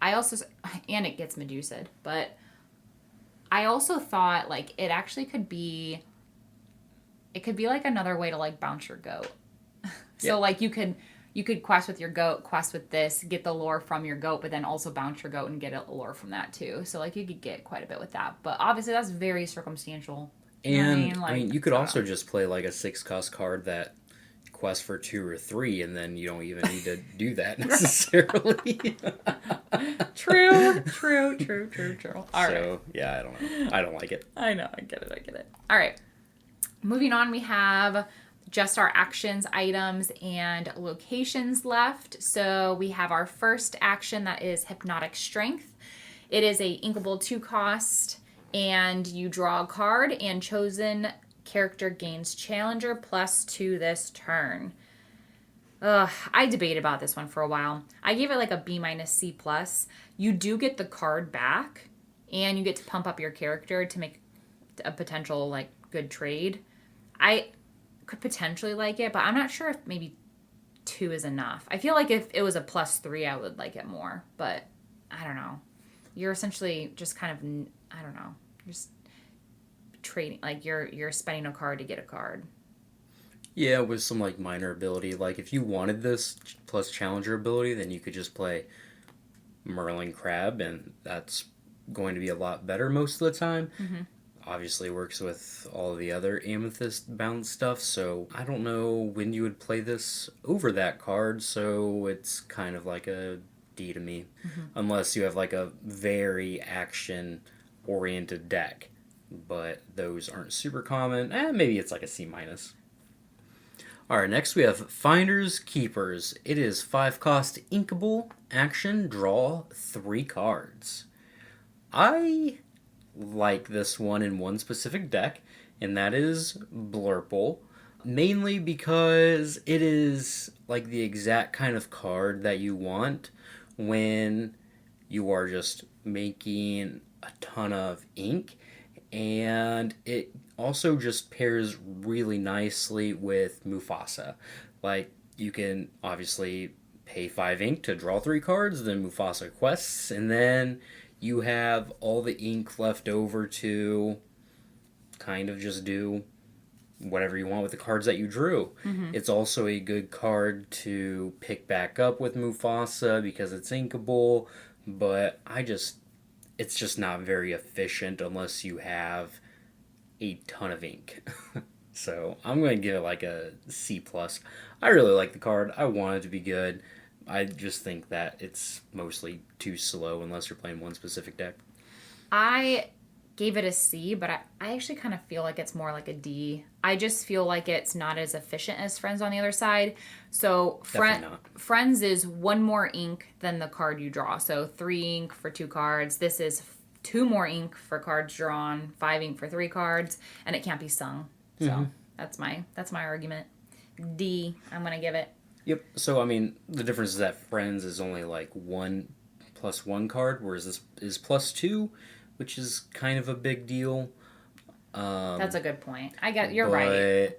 I also, and it gets Medusa'd, but I also thought like it actually could be like another way to like bounce your goat. So like you could quest with your goat, quest with this, get the lore from your goat, but then also bounce your goat and get a lore from that too. So like you could get quite a bit with that, but obviously that's very circumstantial. And I mean, you could also just play like a 6 cost card that quest for 2 or 3, and then you don't even need to do that necessarily. True. All right. So, yeah, I don't know. I don't like it. I know. I get it. All right. Moving on, we have just our actions, items, and locations left. So we have our first action that is Hypnotic Strength. It is a inkable 2 cost, and you draw a card, and chosen character gains Challenger +2 this turn. I debated about this one for a while. I gave it like a B minus C plus. You do get the card back, and you get to pump up your character to make a potential like good trade. I could potentially like it, but I'm not sure if maybe 2 is enough. I feel like if it was a +3, I would like it more, but I don't know. You're essentially just kind of, I don't know, just trading, like you're spending a card to get a card. Yeah, with some like minor ability. Like if you wanted this plus Challenger ability, then you could just play Merlin Crab, and that's going to be a lot better most of the time. Obviously works with all of the other Amethyst bound stuff, so I don't know when you would play this over that card, so it's kind of like a D to me. Unless you have like a very action oriented deck. But those aren't super common. Maybe it's like a C minus. Alright, next we have Finders Keepers. It is 5 cost inkable, action, draw 3 cards. I like this one in one specific deck, and that is Blurple. Mainly because it is like the exact kind of card that you want when you are just making a ton of ink, and it also just pairs really nicely with Mufasa. Like, you can obviously pay 5 ink to draw 3 cards, then Mufasa quests, and then you have all the ink left over to kind of just do whatever you want with the cards that you drew. It's also a good card to pick back up with Mufasa because it's inkable, but it's just not very efficient unless you have a ton of ink. So I'm going to give it like a C+. I really like the card. I want it to be good. I just think that it's mostly too slow unless you're playing one specific deck. I gave it a C, but I actually kind of feel like it's more like a D. I just feel like it's not as efficient as Friends on the other side. So Friends is 1 more ink than the card you draw. So 3 ink for 2 cards. This is 2 more ink for cards drawn, 5 ink for 3 cards, and it can't be sung. So that's my argument. D, I'm going to give it. Yep. So, I mean, the difference is that Friends is only like 1+1 card, whereas this is +2, which is kind of a big deal. That's a good point. You're right.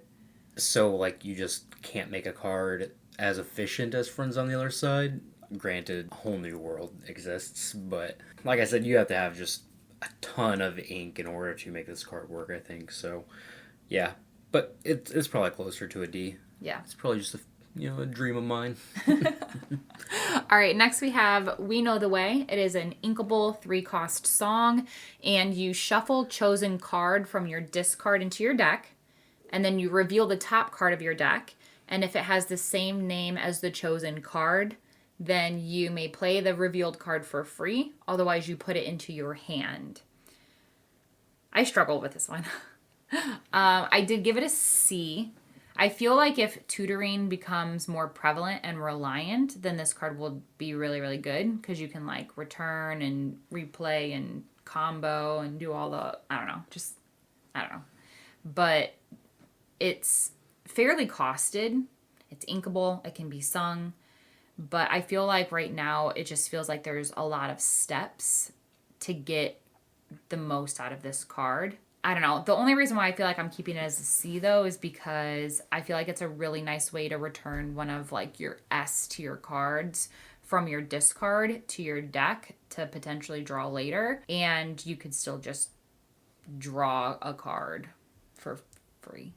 So, like, you just can't make a card as efficient as Friends on the other side. Granted, a whole new world exists, but like I said, you have to have just a ton of ink in order to make this card work, I think. So, yeah. But it's probably closer to a D. Yeah. It's probably just a dream of mine. All right, next we have We Know the Way. It is an inkable 3 cost song, and you shuffle chosen card from your discard into your deck, and then you reveal the top card of your deck, and if it has the same name as the chosen card, then you may play the revealed card for free. Otherwise, you put it into your hand. I struggled with this one. I did give it a C. I feel like if tutoring becomes more prevalent and reliant, then this card will be really, really good because you can like return and replay and combo and do all the, I don't know. But it's fairly costed. It's inkable. It can be sung. But I feel like right now it just feels like there's a lot of steps to get the most out of this card. I don't know. The only reason why I feel like I'm keeping it as a C, though, is because I feel like it's a really nice way to return one of, like, your S tier cards from your discard to your deck to potentially draw later. And you could still just draw a card for free.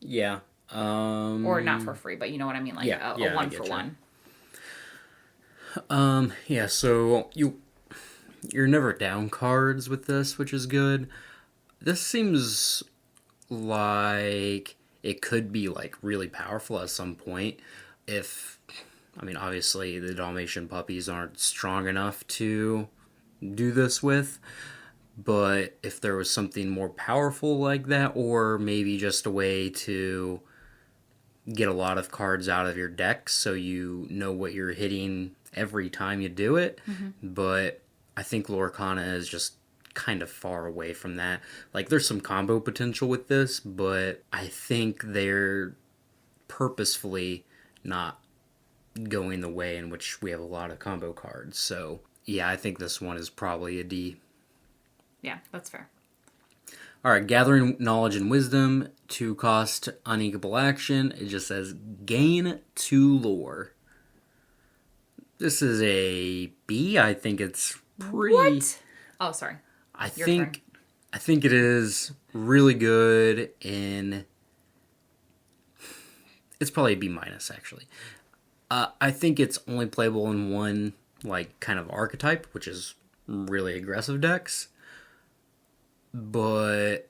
Yeah. Or not for free, but you know what I mean? Like a 1-for-1. Yeah, so you're never down cards with this, which is good. This seems like it could be like really powerful at some point obviously the Dalmatian puppies aren't strong enough to do this with, but if there was something more powerful like that, or maybe just a way to get a lot of cards out of your deck so you know what you're hitting every time you do it, but I think Lorcana is just kind of far away from that. Like, there's some combo potential with this, but I think they're purposefully not going the way in which we have a lot of combo cards. So, yeah, I think this one is probably a D. Yeah, that's fair. Alright, Gathering Knowledge and Wisdom, 2 cost, uninkable action. It just says, gain 2 lore. This is a B. I think it's pretty... What? Oh, sorry. I think it is really good in... It's probably a B minus, actually. I think it's only playable in one, like, kind of archetype, which is really aggressive decks, but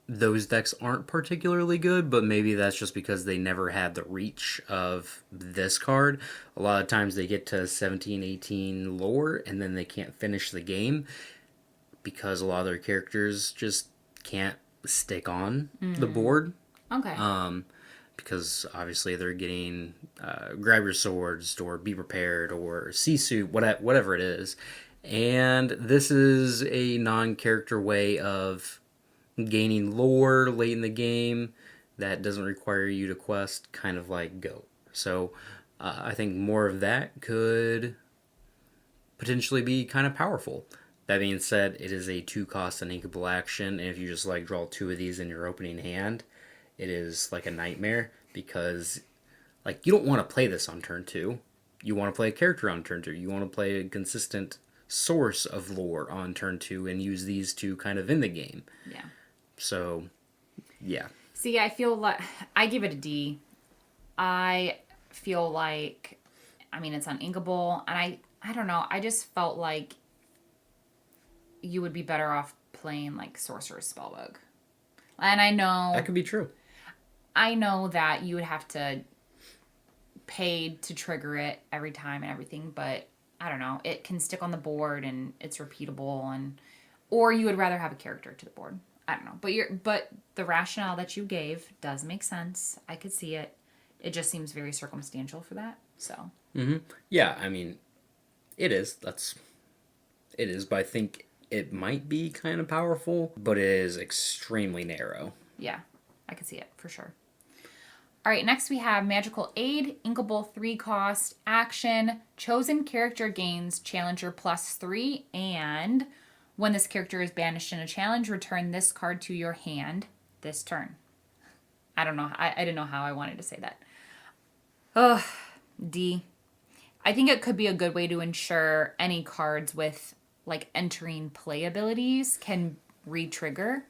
those decks aren't particularly good, but maybe that's just because they never had the reach of this card. A lot of times they get to 17, 18 lore, and then they can't finish the game because a lot of their characters just can't stick on the board. Okay. Because obviously they're getting grab your swords or be prepared or sea suit, whatever it is. And this is a non-character way of gaining lore late in the game that doesn't require you to quest, kind of like Goat. So I think more of that could potentially be kind of powerful. That being said, it is a 2-cost uninkable action, and if you just like draw 2 of these in your opening hand, it is like a nightmare because like you don't want to play this on turn 2. You want to play a character on turn 2. You want to play a consistent source of lore on turn 2 and use these two kind of in the game. Yeah. So, yeah. See, I feel like I give it a D. I feel like, I mean, it's uninkable, and I don't know. I just felt like you would be better off playing like Sorcerer's Spellbook. And I know That could be true. I know that you would have to pay to trigger it every time and everything, but I don't know. It can stick on the board and it's repeatable, and or you would rather have a character to the board. I don't know. But the rationale that you gave does make sense. I could see it. It just seems very circumstantial for that. So. Yeah, I mean, it is. It is, but I think it might be kind of powerful, but it is extremely narrow. Yeah, I could see it for sure. All right, next we have Magical Aid, inkable 3-cost action. Chosen character gains Challenger +3, and when this character is banished in a challenge, return this card to your hand this turn. I don't know. I didn't know how I wanted to say that. Ugh, D. I think it could be a good way to ensure any cards with like entering play abilities can re-trigger,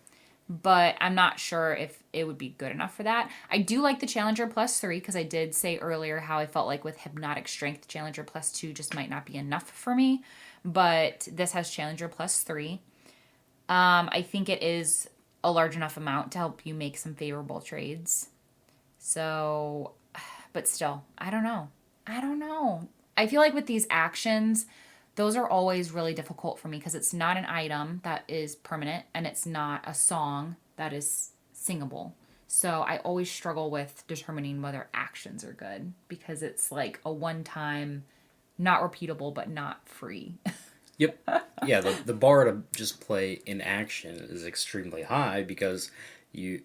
but I'm not sure if it would be good enough for that. I do like the Challenger +3 because I did say earlier how I felt like with Hypnotic Strength, Challenger +2 just might not be enough for me, but this has Challenger +3. I think it is a large enough amount to help you make some favorable trades. So, but still, I don't know. I feel like with these actions, those are always really difficult for me because it's not an item that is permanent and it's not a song that is singable. So I always struggle with determining whether actions are good because it's like a one-time, not repeatable, but not free. Yep. Yeah, the bar to just play in action is extremely high because you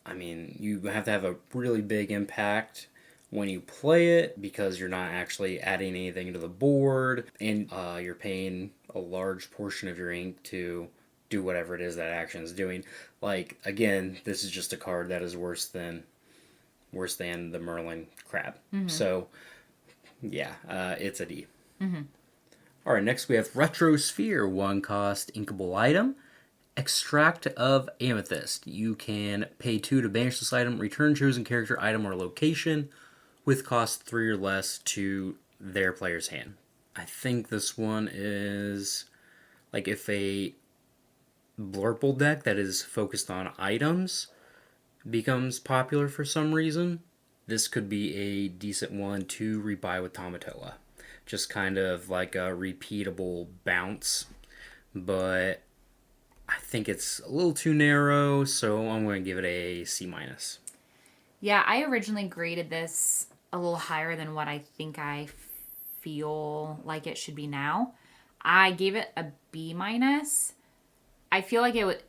have to have a really big impact when you play it because you're not actually adding anything to the board and you're paying a large portion of your ink to do whatever it is that action is doing. Like, again, this is just a card that is worse than the Merlin crab. Mm-hmm. So, yeah, it's a D. Mm-hmm. All right, next we have Retrosphere, 1-cost inkable item. Extract of Amethyst. You can pay 2 to banish this item, return chosen character, item, or location with cost 3 or less to their player's hand. I think this one is like if a Blurple deck that is focused on items becomes popular for some reason, this could be a decent one to rebuy with Tamatoa. Just kind of like a repeatable bounce, but I think it's a little too narrow, so I'm going to give it a C-. Yeah, I originally graded this a little higher than what I think I feel like it should be now. I gave it a B-. I feel like it would...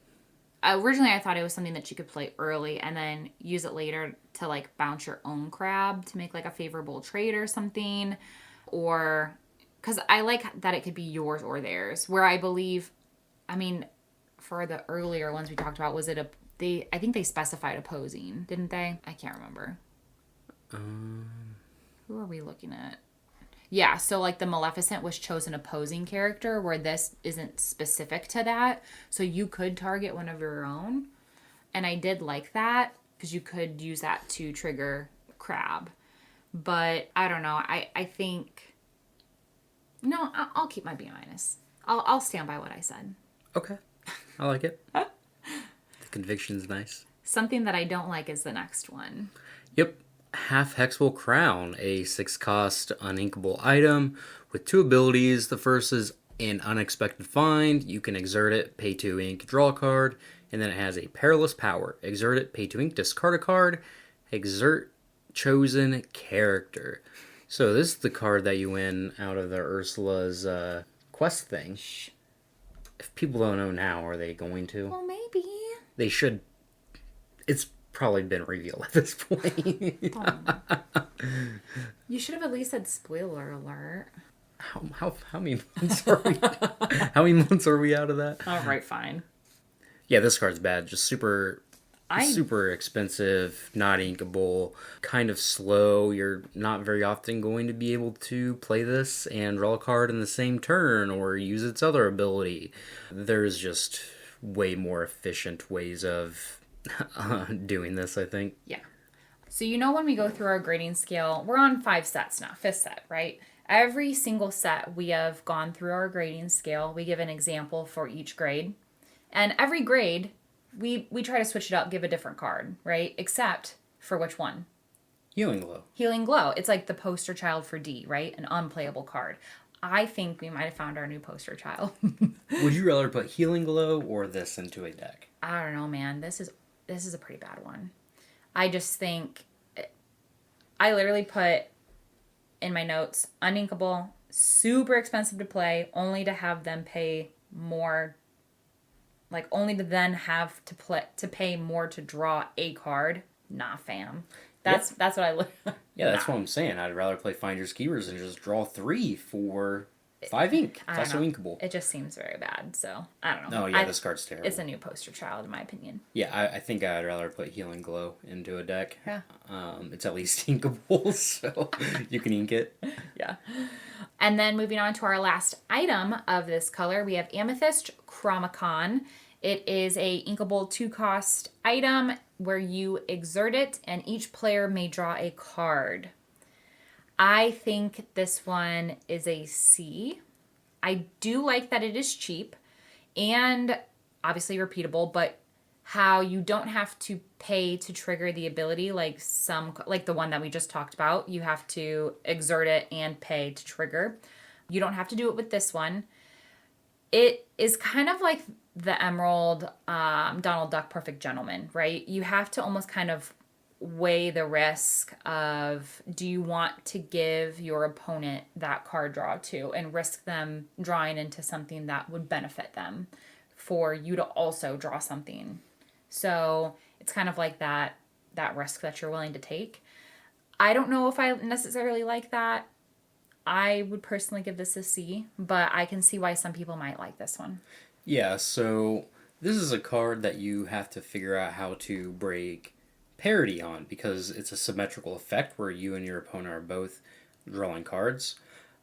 Originally, I thought it was something that you could play early and then use it later to like bounce your own crab to make like a favorable trade or something. Or... Because I like that it could be yours or theirs. Where I believe... I mean, for the earlier ones we talked about, was it a... I think they specified opposing, didn't they? I can't remember. Who are we looking at? Yeah, so like the Maleficent was chosen opposing character where this isn't specific to that. So you could target one of your own. And I did like that because you could use that to trigger crab. But I don't know. I think No, I'll keep my B minus. I'll stand by what I said. Okay. I like it. The conviction's nice. Something that I don't like is the next one. Yep. Half Hexable Crown, a 6-cost uninkable item with 2 abilities. The first is an unexpected find. You can exert it, pay 2 ink, draw a card, and then it has a perilous power. Exert it, pay 2 ink, discard a card, exert chosen character. So this is the card that you win out of the Ursula's quest thing. Shh. If people don't know now, are they going to? Well, maybe. They should. It's probably been revealed at this point. You should have at least said spoiler alert. How many months are we? How many months are we out of that? All right, fine. Yeah, this card's bad. Just super expensive, not inkable, kind of slow. You're not very often going to be able to play this and draw a card in the same turn or use its other ability. There's just way more efficient ways of doing this, I think. Yeah. So when we go through our grading scale, we're on 5 sets now, 5th set, right? Every single set we have gone through our grading scale. We give an example for each grade. And every grade, we try to switch it up, give a different card, right? Except for which one? Healing Glow. Healing Glow. It's like the poster child for D, right? An unplayable card. I think we might have found our new poster child. Would you rather put Healing Glow or this into a deck? I don't know, man. This is a pretty bad one. I just think I literally put in my notes uninkable, super expensive to play, only to have them pay more, like only to then have to pay more to draw a card. Nah, fam. That's what I look. Yeah, that's what I'm saying. I'd rather play Finders Keepers and just draw 3 for 5 ink. That's so inkable. It just seems very bad. So I don't know. Oh yeah, this card's terrible. It's a new poster child in my opinion. Yeah, I think I'd rather put Healing Glow into a deck. Yeah. It's at least inkable, so you can ink it. Yeah. And then moving on to our last item of this color, we have Amethyst Chromacon. It is a inkable 2-cost item where you exert it and each player may draw a card. I think this one is a C. I do like that it is cheap and obviously repeatable, but how you don't have to pay to trigger the ability like the one that we just talked about. You have to exert it and pay to trigger. You don't have to do it with this one. It is kind of like the Emerald Donald Duck Perfect Gentleman, right? You have to almost kind of weigh the risk of, do you want to give your opponent that card draw to and risk them drawing into something that would benefit them for you to also draw something. So it's kind of like that risk that you're willing to take. I don't know if I necessarily like that. I would personally give this a C, but I can see why some people might like this one. Yeah, so this is a card that you have to figure out how to break parity on because it's a symmetrical effect where you and your opponent are both drawing cards.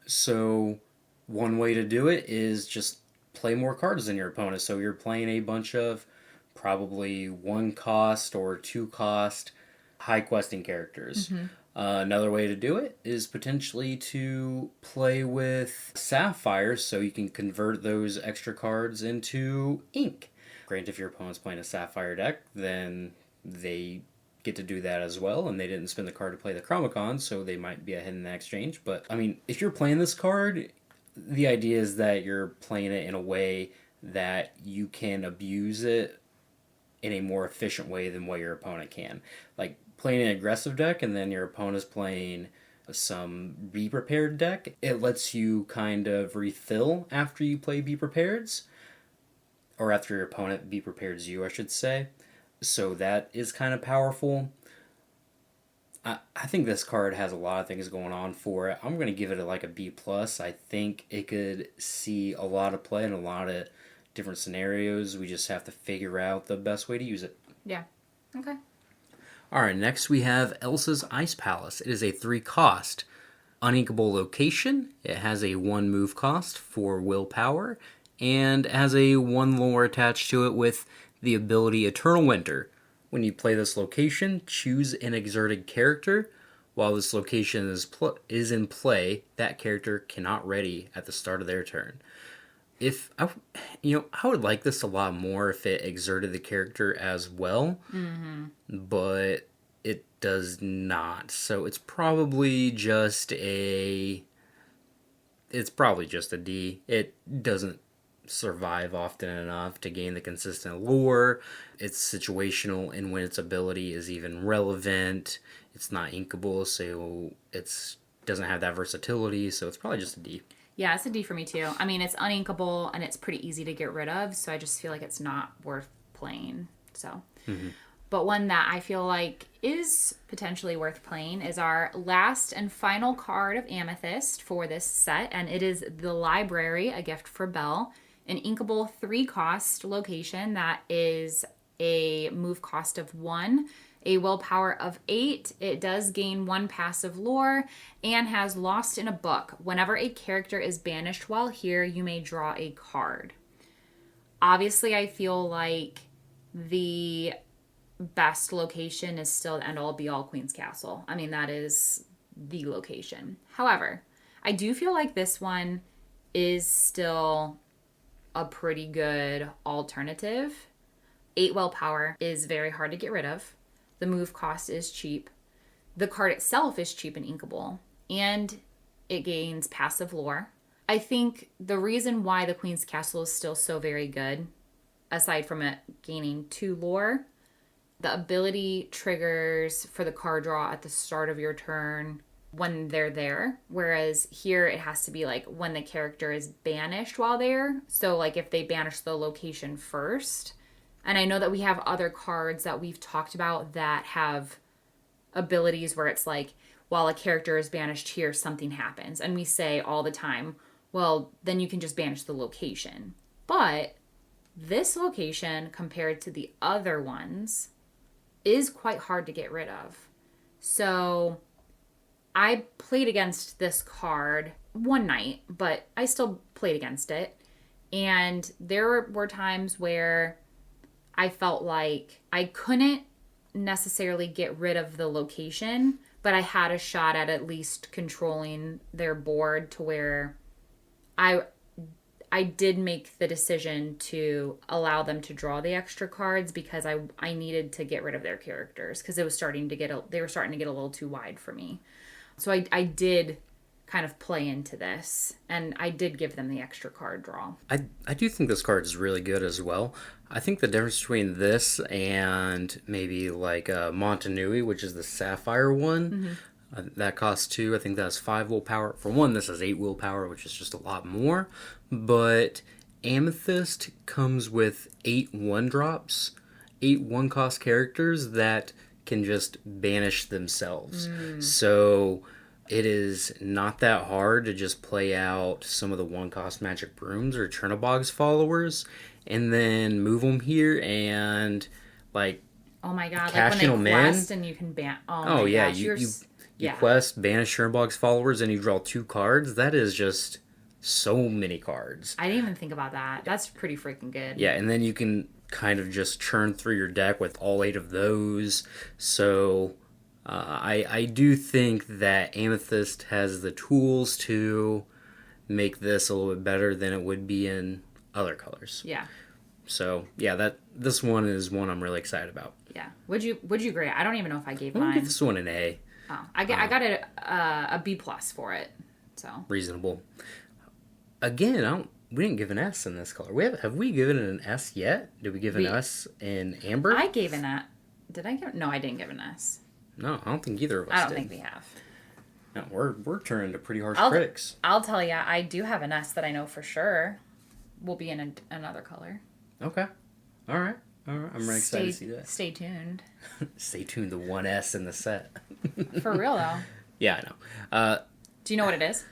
So one way to do it is just play more cards than your opponent. So you're playing a bunch of probably 1-cost or 2-cost high questing characters. Mm-hmm. Another way to do it is potentially to play with Sapphire so you can convert those extra cards into ink. Granted, if your opponent's playing a Sapphire deck, then they get to do that as well, and they didn't spend the card to play the Chromacon, so they might be ahead in the exchange. But, I mean, if you're playing this card, the idea is that you're playing it in a way that you can abuse it in a more efficient way than what your opponent can. Like, playing an aggressive deck and then your opponent's playing some Be Prepared deck, it lets you kind of refill after you play Be Prepareds, or after your opponent Be Prepareds you, I should say. So that is kind of powerful. I think this card has a lot of things going on for it. I'm going to give it a B+. I think it could see a lot of play in a lot of different scenarios. We just have to figure out the best way to use it. Yeah. Okay. Alright, next we have Elsa's Ice Palace. It is a 3-cost uninkable location. It has a 1 move cost for willpower, and has a 1 lore attached to it with the ability Eternal Winter. When you play this location, choose an exerted character. While this location is in play, that character cannot ready at the start of their turn. If I, I would like this a lot more if it exerted the character as well, but it does not. So it's probably just a D. It doesn't survive often enough to gain the consistent lore. It's situational in when its ability is even relevant. It's not inkable, so it's doesn't have that versatility, so it's probably just a D. Yeah, it's a D for me too. I mean, it's uninkable and it's pretty easy to get rid of, so I just feel like it's not worth playing. So, but one that I feel like is potentially worth playing is our last and final card of Amethyst for this set, and it is the Library, a gift for Belle, an inkable 3-cost location that is a move cost of 1. A willpower of 8. It does gain 1 passive lore and has Lost in a Book. Whenever a character is banished while here, you may draw a card. Obviously, I feel like the best location is still the end-all be-all Queen's Castle. I mean, that is the location. However, I do feel like this one is still a pretty good alternative. 8 willpower is very hard to get rid of. The move cost is cheap. The card itself is cheap and inkable. And it gains passive lore. I think the reason why the Queen's Castle is still so very good, aside from it gaining 2 lore, the ability triggers for the card draw at the start of your turn when they're there. Whereas here it has to be like when the character is banished while there. So like if they banish the location first. And I know that we have other cards that we've talked about that have abilities where it's like, while a character is banished here, something happens. And we say all the time, well, then you can just banish the location. But this location, compared to the other ones, is quite hard to get rid of. So I played against this card one night, but I still played against it. And there were times where I felt like I couldn't necessarily get rid of the location, but I had a shot at least controlling their board to where I did make the decision to allow them to draw the extra cards because I needed to get rid of their characters because they were starting to get a little too wide for me. So I did kind of play into this, and I did give them the extra card draw. I do think this card is really good as well. I think the difference between this and maybe like Montanui, which is the Sapphire one, that costs 2. I think that's 5 willpower. For one, this has 8 willpower, which is just a lot more. But Amethyst comes with 8 1-drops, 8 1-cost characters that can just banish themselves. So it is not that hard to just play out some of the 1-cost Magic Brooms or Chernobog's followers and then move them here and like oh my god, cash like when they they quest quest and you can ban yeah, gosh, you quest, banish Chernobog's followers, and you draw 2 cards. That is just so many cards. I didn't even think about that. That's pretty freaking good. Yeah, and then you can kind of just churn through your deck with all 8 of those. So I do think that Amethyst has the tools to make this a little bit better than it would be in other colors. Yeah. So yeah, this one is one I'm really excited about. Yeah. Would you grade it? I don't even know if I gave I'm mine. gonna give this one an A. Oh, I got a B+ for it. So reasonable. Again, we didn't give an S in this color. Have we given it an S yet? Did we give an S in Amber? I gave an S. Did I give? No, I didn't give an S. No, I don't think either of us did. I don't think we have. No, we're turning to pretty harsh critics. I'll tell you, I do have an S that I know for sure will be in another color. Okay. All right. I'm really excited to see that. Stay tuned. Stay tuned to 1S in the set. For real, though. Yeah, I know. Do you know what it is?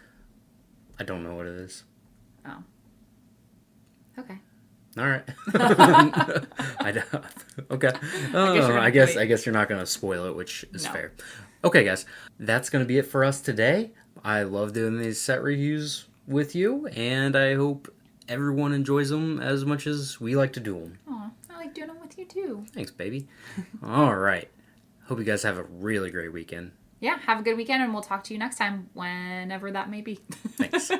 I don't know what it is. Oh. Okay. All right. I don't. Okay. I guess you're not going to spoil it, which is fair. Okay, guys. That's going to be it for us today. I love doing these set reviews with you, and I hope everyone enjoys them as much as we like to do them. Aw, I like doing them with you too. Thanks, baby. All right. Hope you guys have a really great weekend. Yeah, have a good weekend, and we'll talk to you next time, whenever that may be. Thanks.